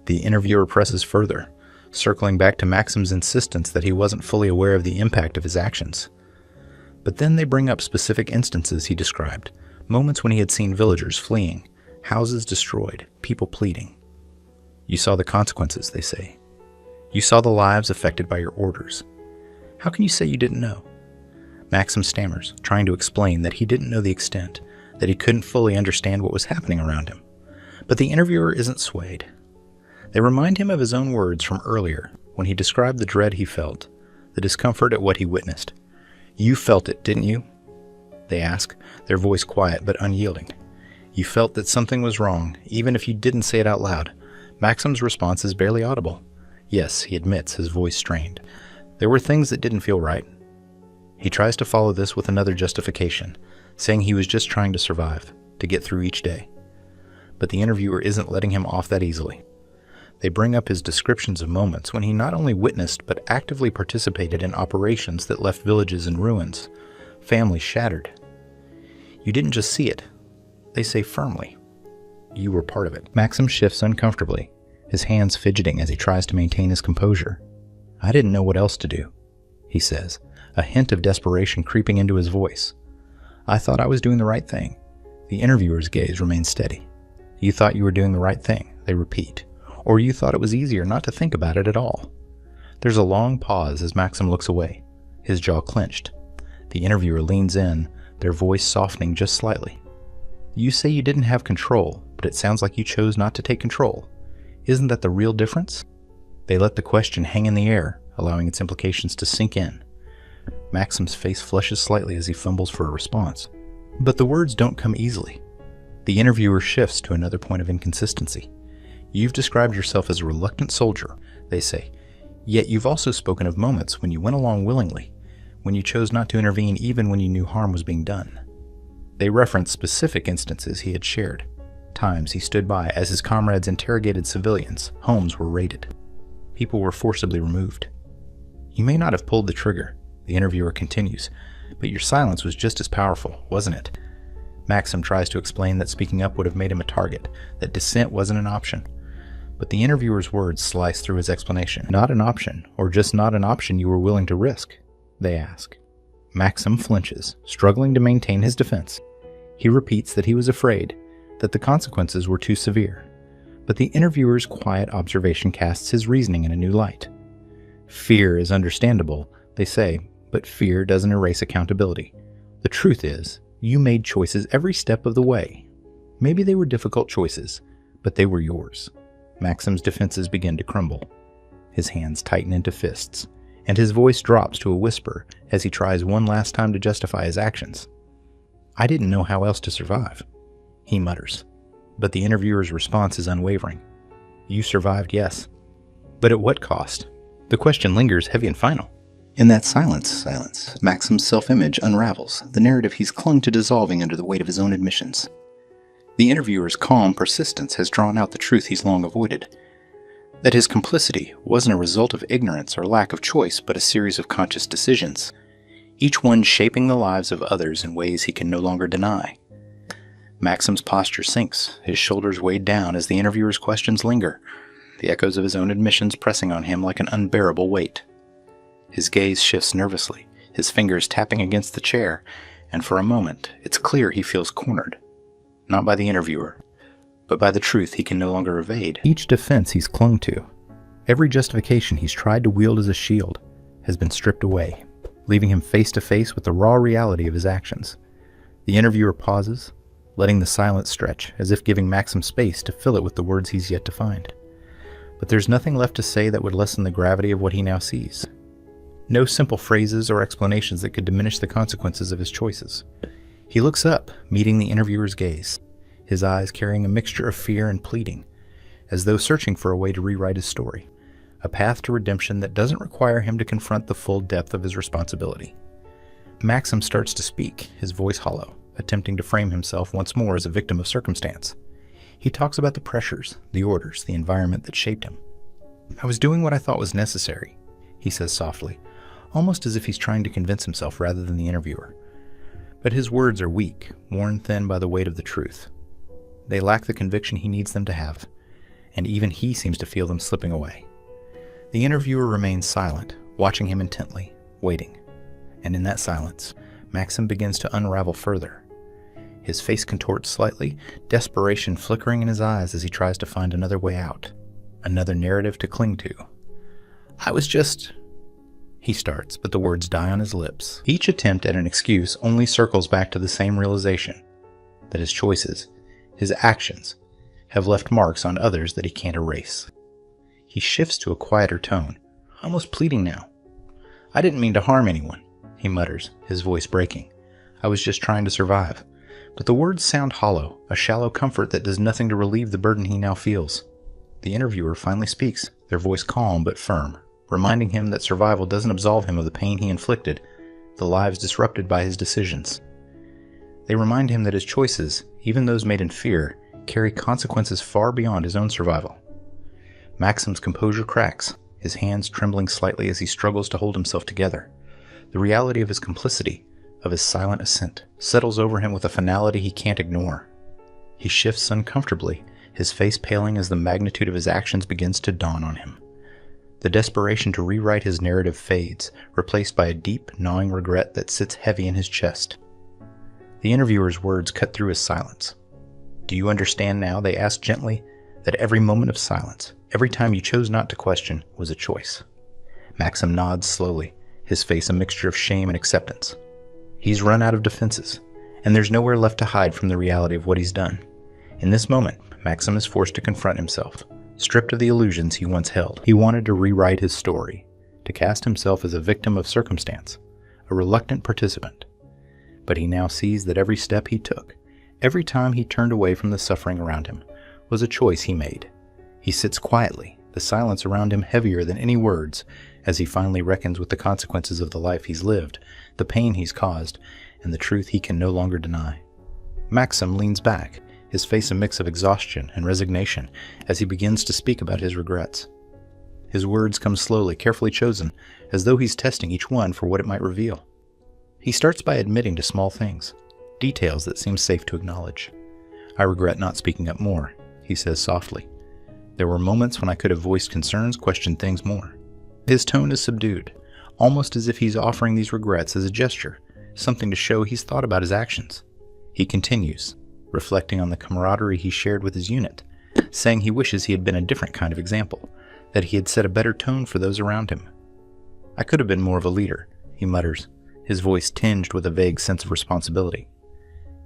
The interviewer presses further, circling back to Maxim's insistence that he wasn't fully aware of the impact of his actions. But then they bring up specific instances he described, moments when he had seen villagers fleeing, houses destroyed, people pleading. You saw the consequences, they say. You saw the lives affected by your orders. How can you say you didn't know? Maxim stammers, trying to explain that he didn't know the extent, that he couldn't fully understand what was happening around him. But the interviewer isn't swayed. They remind him of his own words from earlier, when he described the dread he felt, the discomfort at what he witnessed. You felt it, didn't you? They ask, their voice quiet but unyielding. You felt that something was wrong, even if you didn't say it out loud. Maxim's response is barely audible. Yes, he admits, his voice strained. There were things that didn't feel right. He tries to follow this with another justification, saying he was just trying to survive, to get through each day. But the interviewer isn't letting him off that easily. They bring up his descriptions of moments when he not only witnessed but actively participated in operations that left villages in ruins, families shattered. You didn't just see it, they say firmly. You were part of it. Maxim shifts uncomfortably, his hands fidgeting as he tries to maintain his composure. I didn't know what else to do, he says, a hint of desperation creeping into his voice. I thought I was doing the right thing. The interviewer's gaze remains steady. You thought you were doing the right thing, they repeat. Or you thought it was easier not to think about it at all. There's a long pause as Maxim looks away, his jaw clenched. The interviewer leans in, their voice softening just slightly. You say you didn't have control, but it sounds like you chose not to take control. Isn't that the real difference? They let the question hang in the air, allowing its implications to sink in. Maxim's face flushes slightly as he fumbles for a response. But the words don't come easily. The interviewer shifts to another point of inconsistency. You've described yourself as a reluctant soldier, they say, yet you've also spoken of moments when you went along willingly, when you chose not to intervene even when you knew harm was being done. They reference specific instances he had shared, times he stood by as his comrades interrogated civilians, homes were raided, people were forcibly removed. You may not have pulled the trigger, the interviewer continues, but your silence was just as powerful, wasn't it? Maxim tries to explain that speaking up would have made him a target, that dissent wasn't an option. But the interviewer's words slice through his explanation. Not an option, or just not an option you were willing to risk, they ask. Maxim flinches, struggling to maintain his defense. He repeats that he was afraid, that the consequences were too severe. But the interviewer's quiet observation casts his reasoning in a new light. Fear is understandable, they say, but fear doesn't erase accountability. The truth is, you made choices every step of the way. Maybe they were difficult choices, but they were yours. Maxim's defenses begin to crumble. His hands tighten into fists, and his voice drops to a whisper as he tries one last time to justify his actions. I didn't know how else to survive, he mutters. But the interviewer's response is unwavering. You survived, yes. But at what cost? The question lingers heavy and final. In that silence, Maxim's self-image unravels, the narrative he's clung to dissolving under the weight of his own admissions. The interviewer's calm persistence has drawn out the truth he's long avoided, that his complicity wasn't a result of ignorance or lack of choice, but a series of conscious decisions, each one shaping the lives of others in ways he can no longer deny. Maxim's posture sinks, his shoulders weighed down as the interviewer's questions linger, the echoes of his own admissions pressing on him like an unbearable weight. His gaze shifts nervously, his fingers tapping against the chair, and for a moment, it's clear he feels cornered, not by the interviewer, but by the truth he can no longer evade. Each defense he's clung to, every justification he's tried to wield as a shield, has been stripped away, leaving him face to face with the raw reality of his actions. The interviewer pauses, letting the silence stretch, as if giving Maxim space to fill it with the words he's yet to find. But there's nothing left to say that would lessen the gravity of what he now sees. No simple phrases or explanations that could diminish the consequences of his choices. He looks up, meeting the interviewer's gaze, his eyes carrying a mixture of fear and pleading, as though searching for a way to rewrite his story, a path to redemption that doesn't require him to confront the full depth of his responsibility. Maxim starts to speak, his voice hollow, attempting to frame himself once more as a victim of circumstance. He talks about the pressures, the orders, the environment that shaped him. "I was doing what I thought was necessary," he says softly, almost as if he's trying to convince himself rather than the interviewer. But his words are weak, worn thin by the weight of the truth. They lack the conviction he needs them to have, and even he seems to feel them slipping away. The interviewer remains silent, watching him intently, waiting. And in that silence, Maxim begins to unravel further. His face contorts slightly, desperation flickering in his eyes as he tries to find another way out, another narrative to cling to. "I was just..." he starts, but the words die on his lips. Each attempt at an excuse only circles back to the same realization, that his choices, his actions, have left marks on others that he can't erase. He shifts to a quieter tone, almost pleading now. "I didn't mean to harm anyone," he mutters, his voice breaking. "I was just trying to survive." But the words sound hollow, a shallow comfort that does nothing to relieve the burden he now feels. The interviewer finally speaks, their voice calm but firm, reminding him that survival doesn't absolve him of the pain he inflicted, the lives disrupted by his decisions. They remind him that his choices, even those made in fear, carry consequences far beyond his own survival. Maxim's composure cracks, his hands trembling slightly as he struggles to hold himself together. The reality of his complicity, of his silent assent, settles over him with a finality he can't ignore. He shifts uncomfortably, his face paling as the magnitude of his actions begins to dawn on him. The desperation to rewrite his narrative fades, replaced by a deep, gnawing regret that sits heavy in his chest. The interviewer's words cut through his silence. "Do you understand now," they ask gently, "that every moment of silence, every time you chose not to question, was a choice?" Maxim nods slowly, his face a mixture of shame and acceptance. He's run out of defenses, and there's nowhere left to hide from the reality of what he's done. In this moment, Maxim is forced to confront himself, stripped of the illusions he once held. He wanted to rewrite his story, to cast himself as a victim of circumstance, a reluctant participant. But he now sees that every step he took, every time he turned away from the suffering around him, was a choice he made. He sits quietly, the silence around him heavier than any words, as he finally reckons with the consequences of the life he's lived, the pain he's caused, and the truth he can no longer deny. Maxim leans back, his face a mix of exhaustion and resignation, as he begins to speak about his regrets. His words come slowly, carefully chosen, as though he's testing each one for what it might reveal. He starts by admitting to small things, details that seem safe to acknowledge. "I regret not speaking up more," he says softly. "There were moments when I could have voiced concerns, questioned things more." His tone is subdued, almost as if he's offering these regrets as a gesture, something to show he's thought about his actions. He continues, reflecting on the camaraderie he shared with his unit, saying he wishes he had been a different kind of example, that he had set a better tone for those around him. "I could have been more of a leader," he mutters, his voice tinged with a vague sense of responsibility.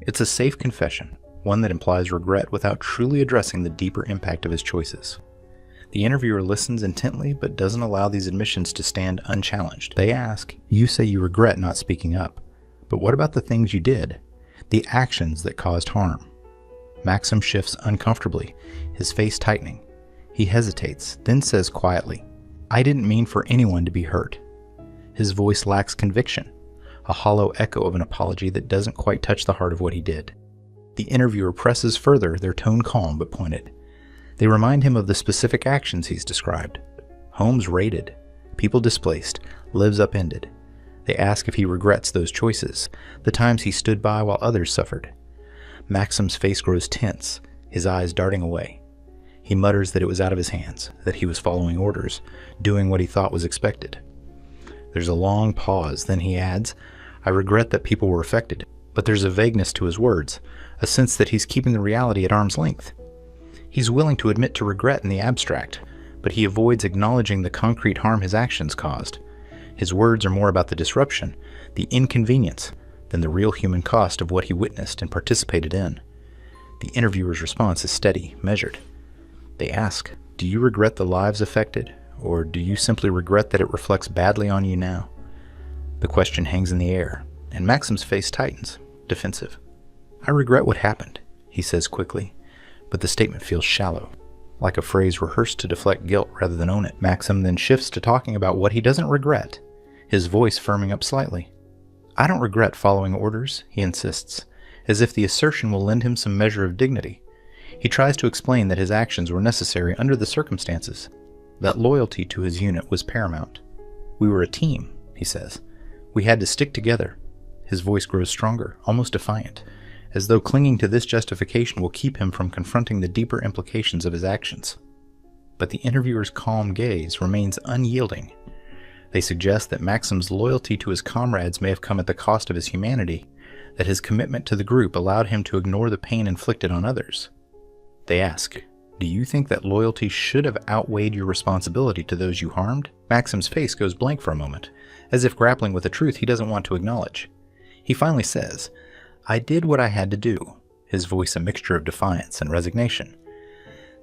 It's a safe confession, one that implies regret without truly addressing the deeper impact of his choices. The interviewer listens intently but doesn't allow these admissions to stand unchallenged. They ask, "You say you regret not speaking up, but what about the things you did? The actions that caused harm?" Maxim shifts uncomfortably, his face tightening. He hesitates, then says quietly, "I didn't mean for anyone to be hurt." His voice lacks conviction, a hollow echo of an apology that doesn't quite touch the heart of what he did. The interviewer presses further, their tone calm but pointed. They remind him of the specific actions he's described. Homes raided, people displaced, lives upended. They ask if he regrets those choices, the times he stood by while others suffered. Maxim's face grows tense, his eyes darting away. He mutters that it was out of his hands, that he was following orders, doing what he thought was expected. There's a long pause, then he adds, "I regret that people were affected. But there's a vagueness to his words, a sense that he's keeping the reality at arm's length. He's willing to admit to regret in the abstract, but he avoids acknowledging the concrete harm his actions caused. His words are more about the disruption, the inconvenience, than the real human cost of what he witnessed and participated in. The interviewer's response is steady, measured. They ask, "Do you regret the lives affected, or do you simply regret that it reflects badly on you now?" The question hangs in the air, and Maxim's face tightens, defensive. "I regret what happened," he says quickly, but the statement feels shallow, like a phrase rehearsed to deflect guilt rather than own it. Maxim then shifts to talking about what he doesn't regret, his voice firming up slightly. "I don't regret following orders," he insists, as if the assertion will lend him some measure of dignity. He tries to explain that his actions were necessary under the circumstances, that loyalty to his unit was paramount. "We were a team," he says. "We had to stick together." His voice grows stronger, almost defiant, as though clinging to this justification will keep him from confronting the deeper implications of his actions. But the interviewer's calm gaze remains unyielding. They suggest that Maxim's loyalty to his comrades may have come at the cost of his humanity, that his commitment to the group allowed him to ignore the pain inflicted on others. They ask, "Do you think that loyalty should have outweighed your responsibility to those you harmed?" Maxim's face goes blank for a moment, as if grappling with a truth he doesn't want to acknowledge. He finally says, "I did what I had to do," his voice a mixture of defiance and resignation.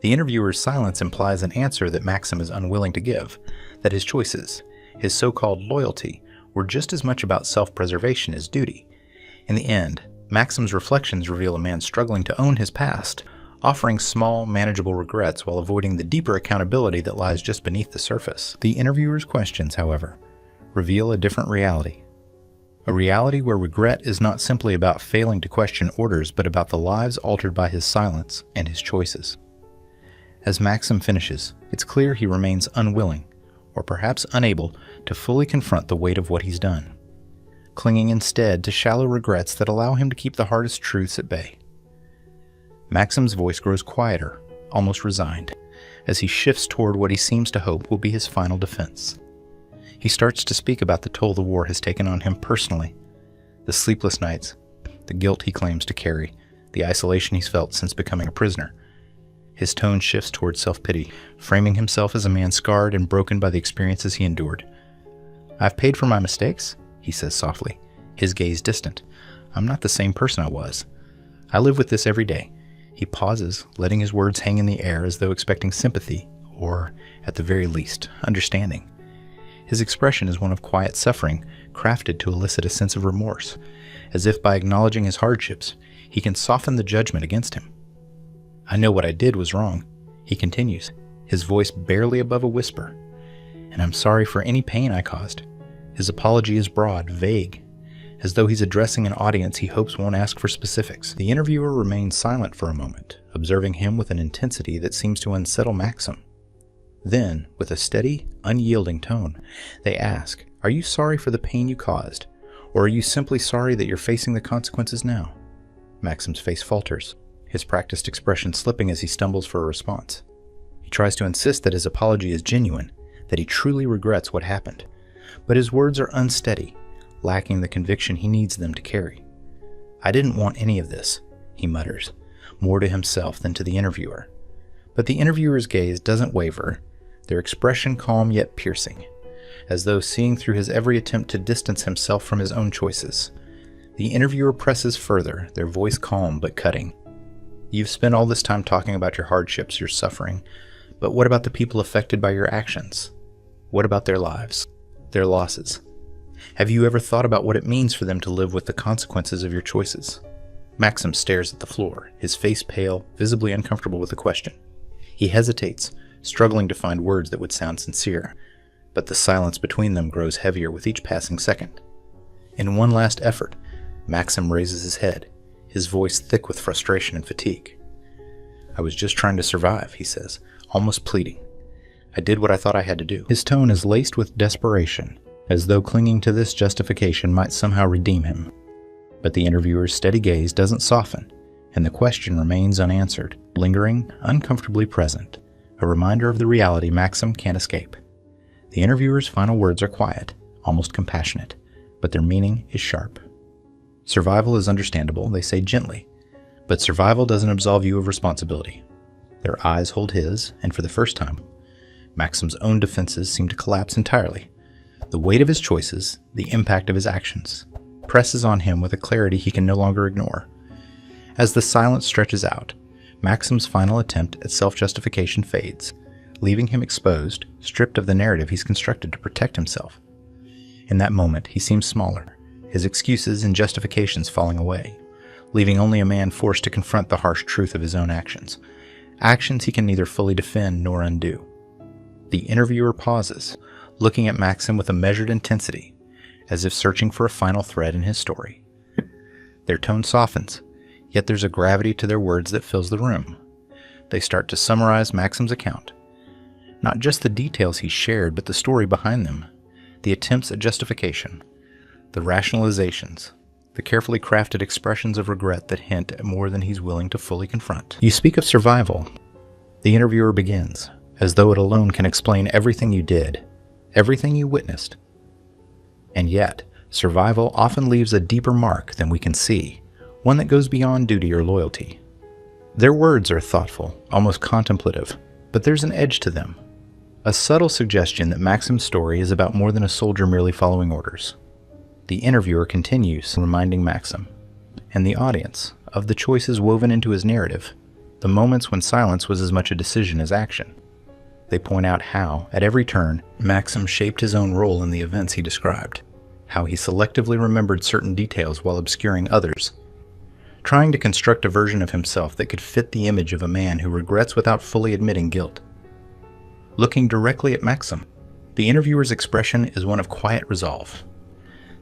The interviewer's silence implies an answer that Maxim is unwilling to give, that his choices, his so-called loyalty, were just as much about self-preservation as duty. In the end, Maxim's reflections reveal a man struggling to own his past, offering small, manageable regrets while avoiding the deeper accountability that lies just beneath the surface. The interviewer's questions, however, reveal a different reality. A reality where regret is not simply about failing to question orders, but about the lives altered by his silence and his choices. As Maxim finishes, it's clear he remains unwilling, or perhaps unable, to fully confront the weight of what he's done, clinging instead to shallow regrets that allow him to keep the hardest truths at bay. Maxim's voice grows quieter, almost resigned, as he shifts toward what he seems to hope will be his final defense. He starts to speak about the toll the war has taken on him personally, the sleepless nights, the guilt he claims to carry, the isolation he's felt since becoming a prisoner. His tone shifts toward self-pity, framing himself as a man scarred and broken by the experiences he endured. "I've paid for my mistakes," he says softly, his gaze distant. "I'm not the same person I was. I live with this every day." He pauses, letting his words hang in the air as though expecting sympathy, or, at the very least, understanding. His expression is one of quiet suffering, crafted to elicit a sense of remorse, as if by acknowledging his hardships, he can soften the judgment against him. "I know what I did was wrong," he continues, his voice barely above a whisper, "and I'm sorry for any pain I caused." His apology is broad, vague, as though he's addressing an audience he hopes won't ask for specifics. The interviewer remains silent for a moment, observing him with an intensity that seems to unsettle Maxim. Then, with a steady, unyielding tone, they ask, "Are you sorry for the pain you caused, or are you simply sorry that you're facing the consequences now?" Maxim's face falters, his practiced expression slipping as he stumbles for a response. He tries to insist that his apology is genuine, that he truly regrets what happened, but his words are unsteady, lacking the conviction he needs them to carry. "I didn't want any of this," he mutters, more to himself than to the interviewer. But the interviewer's gaze doesn't waver, their expression calm yet piercing, as though seeing through his every attempt to distance himself from his own choices. The interviewer presses further, their voice calm but cutting. "You've spent all this time talking about your hardships, your suffering, but what about the people affected by your actions? What about their lives, their losses? Have you ever thought about what it means for them to live with the consequences of your choices?" Maxim stares at the floor, his face pale, visibly uncomfortable with the question. He hesitates, struggling to find words that would sound sincere, but the silence between them grows heavier with each passing second. In one last effort, Maxim raises his head, his voice thick with frustration and fatigue. "I was just trying to survive," he says, almost pleading. "I did what I thought I had to do." His tone is laced with desperation, as though clinging to this justification might somehow redeem him. But the interviewer's steady gaze doesn't soften, and the question remains unanswered, lingering, uncomfortably present, a reminder of the reality Maxim can't escape. The interviewer's final words are quiet, almost compassionate, but their meaning is sharp. Survival is understandable, they say gently, but survival doesn't absolve you of responsibility. Their eyes hold his, and for the first time, Maxim's own defenses seem to collapse entirely. The weight of his choices, the impact of his actions, presses on him with a clarity he can no longer ignore. As the silence stretches out, Maxim's final attempt at self-justification fades, leaving him exposed, stripped of the narrative he's constructed to protect himself. In that moment, he seems smaller, his excuses and justifications falling away, leaving only a man forced to confront the harsh truth of his own actions. Actions he can neither fully defend nor undo. The interviewer pauses, looking at Maxim with a measured intensity, as if searching for a final thread in his story. Their tone softens, yet there's a gravity to their words that fills the room. They start to summarize Maxim's account. Not just the details he shared, but the story behind them, the attempts at justification, the rationalizations, the carefully crafted expressions of regret that hint at more than he's willing to fully confront. You speak of survival. The interviewer begins, as though it alone can explain everything you did, everything you witnessed. And yet, survival often leaves a deeper mark than we can see, one that goes beyond duty or loyalty. Their words are thoughtful, almost contemplative, but there's an edge to them, a subtle suggestion that Maxim's story is about more than a soldier merely following orders. The interviewer continues, reminding Maxim, and the audience, of the choices woven into his narrative, the moments when silence was as much a decision as action. They point out how, at every turn, Maxim shaped his own role in the events he described, how he selectively remembered certain details while obscuring others, trying to construct a version of himself that could fit the image of a man who regrets without fully admitting guilt. Looking directly at Maxim, the interviewer's expression is one of quiet resolve.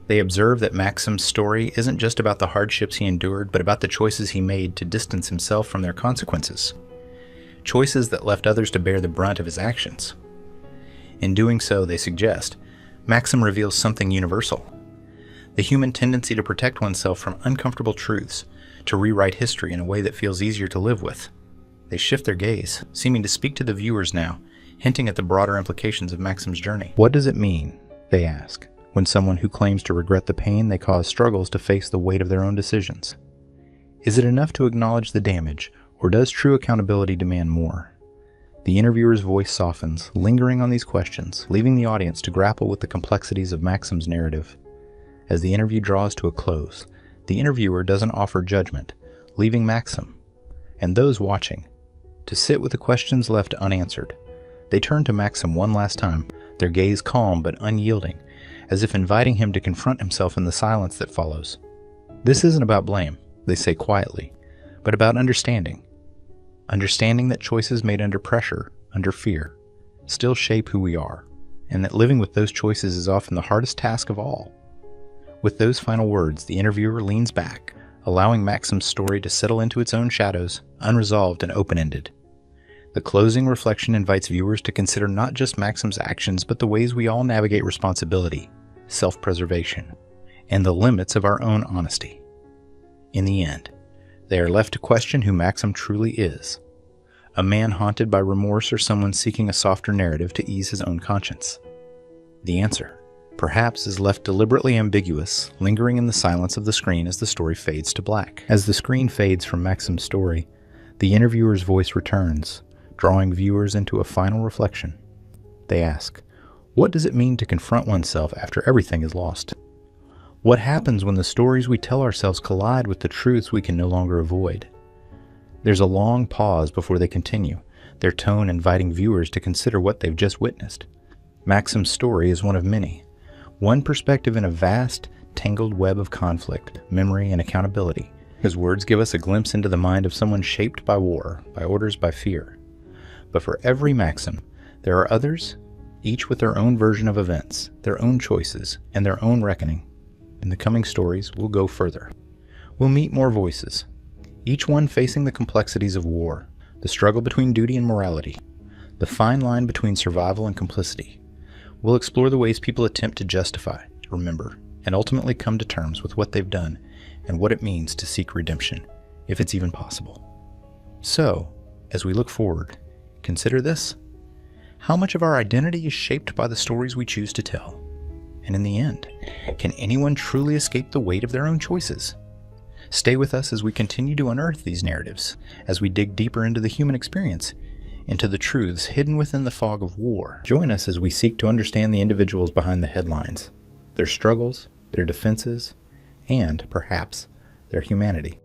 They observe that Maxim's story isn't just about the hardships he endured, but about the choices he made to distance himself from their consequences. Choices that left others to bear the brunt of his actions. In doing so, they suggest, Maxim reveals something universal. The human tendency to protect oneself from uncomfortable truths, to rewrite history in a way that feels easier to live with. They shift their gaze, seeming to speak to the viewers now, hinting at the broader implications of Maxim's journey. What does it mean, they ask, when someone who claims to regret the pain they cause struggles to face the weight of their own decisions? Is it enough to acknowledge the damage, or does true accountability demand more? The interviewer's voice softens, lingering on these questions, leaving the audience to grapple with the complexities of Maxim's narrative. As the interview draws to a close, the interviewer doesn't offer judgment, leaving Maxim, and those watching, to sit with the questions left unanswered. They turn to Maxim one last time, their gaze calm but unyielding, as if inviting him to confront himself in the silence that follows. This isn't about blame, they say quietly, but about understanding. Understanding that choices made under pressure, under fear, still shape who we are, and that living with those choices is often the hardest task of all. With those final words, the interviewer leans back, allowing Maxim's story to settle into its own shadows, unresolved and open-ended. The closing reflection invites viewers to consider not just Maxim's actions, but the ways we all navigate responsibility, self-preservation, and the limits of our own honesty. In the end, they are left to question who Maxim truly is, a man haunted by remorse or someone seeking a softer narrative to ease his own conscience. The answer, perhaps, is left deliberately ambiguous, lingering in the silence of the screen as the story fades to black. As the screen fades from Maxim's story, the interviewer's voice returns, drawing viewers into a final reflection. They ask, what does it mean to confront oneself after everything is lost? What happens when the stories we tell ourselves collide with the truths we can no longer avoid? There's a long pause before they continue, their tone inviting viewers to consider what they've just witnessed. Maxim's story is one of many, one perspective in a vast, tangled web of conflict, memory, and accountability. His words give us a glimpse into the mind of someone shaped by war, by orders, by fear. But for every Maxim, there are others, each with their own version of events, their own choices, and their own reckoning. In the coming stories, we'll go further. We'll meet more voices, each one facing the complexities of war, the struggle between duty and morality, the fine line between survival and complicity. We'll explore the ways people attempt to justify, remember, and ultimately come to terms with what they've done and what it means to seek redemption, if it's even possible. So, as we look forward, consider this. How much of our identity is shaped by the stories we choose to tell? And in the end, can anyone truly escape the weight of their own choices? Stay with us as we continue to unearth these narratives, as we dig deeper into the human experience, into the truths hidden within the fog of war. Join us as we seek to understand the individuals behind the headlines, their struggles, their defenses, and, perhaps, their humanity.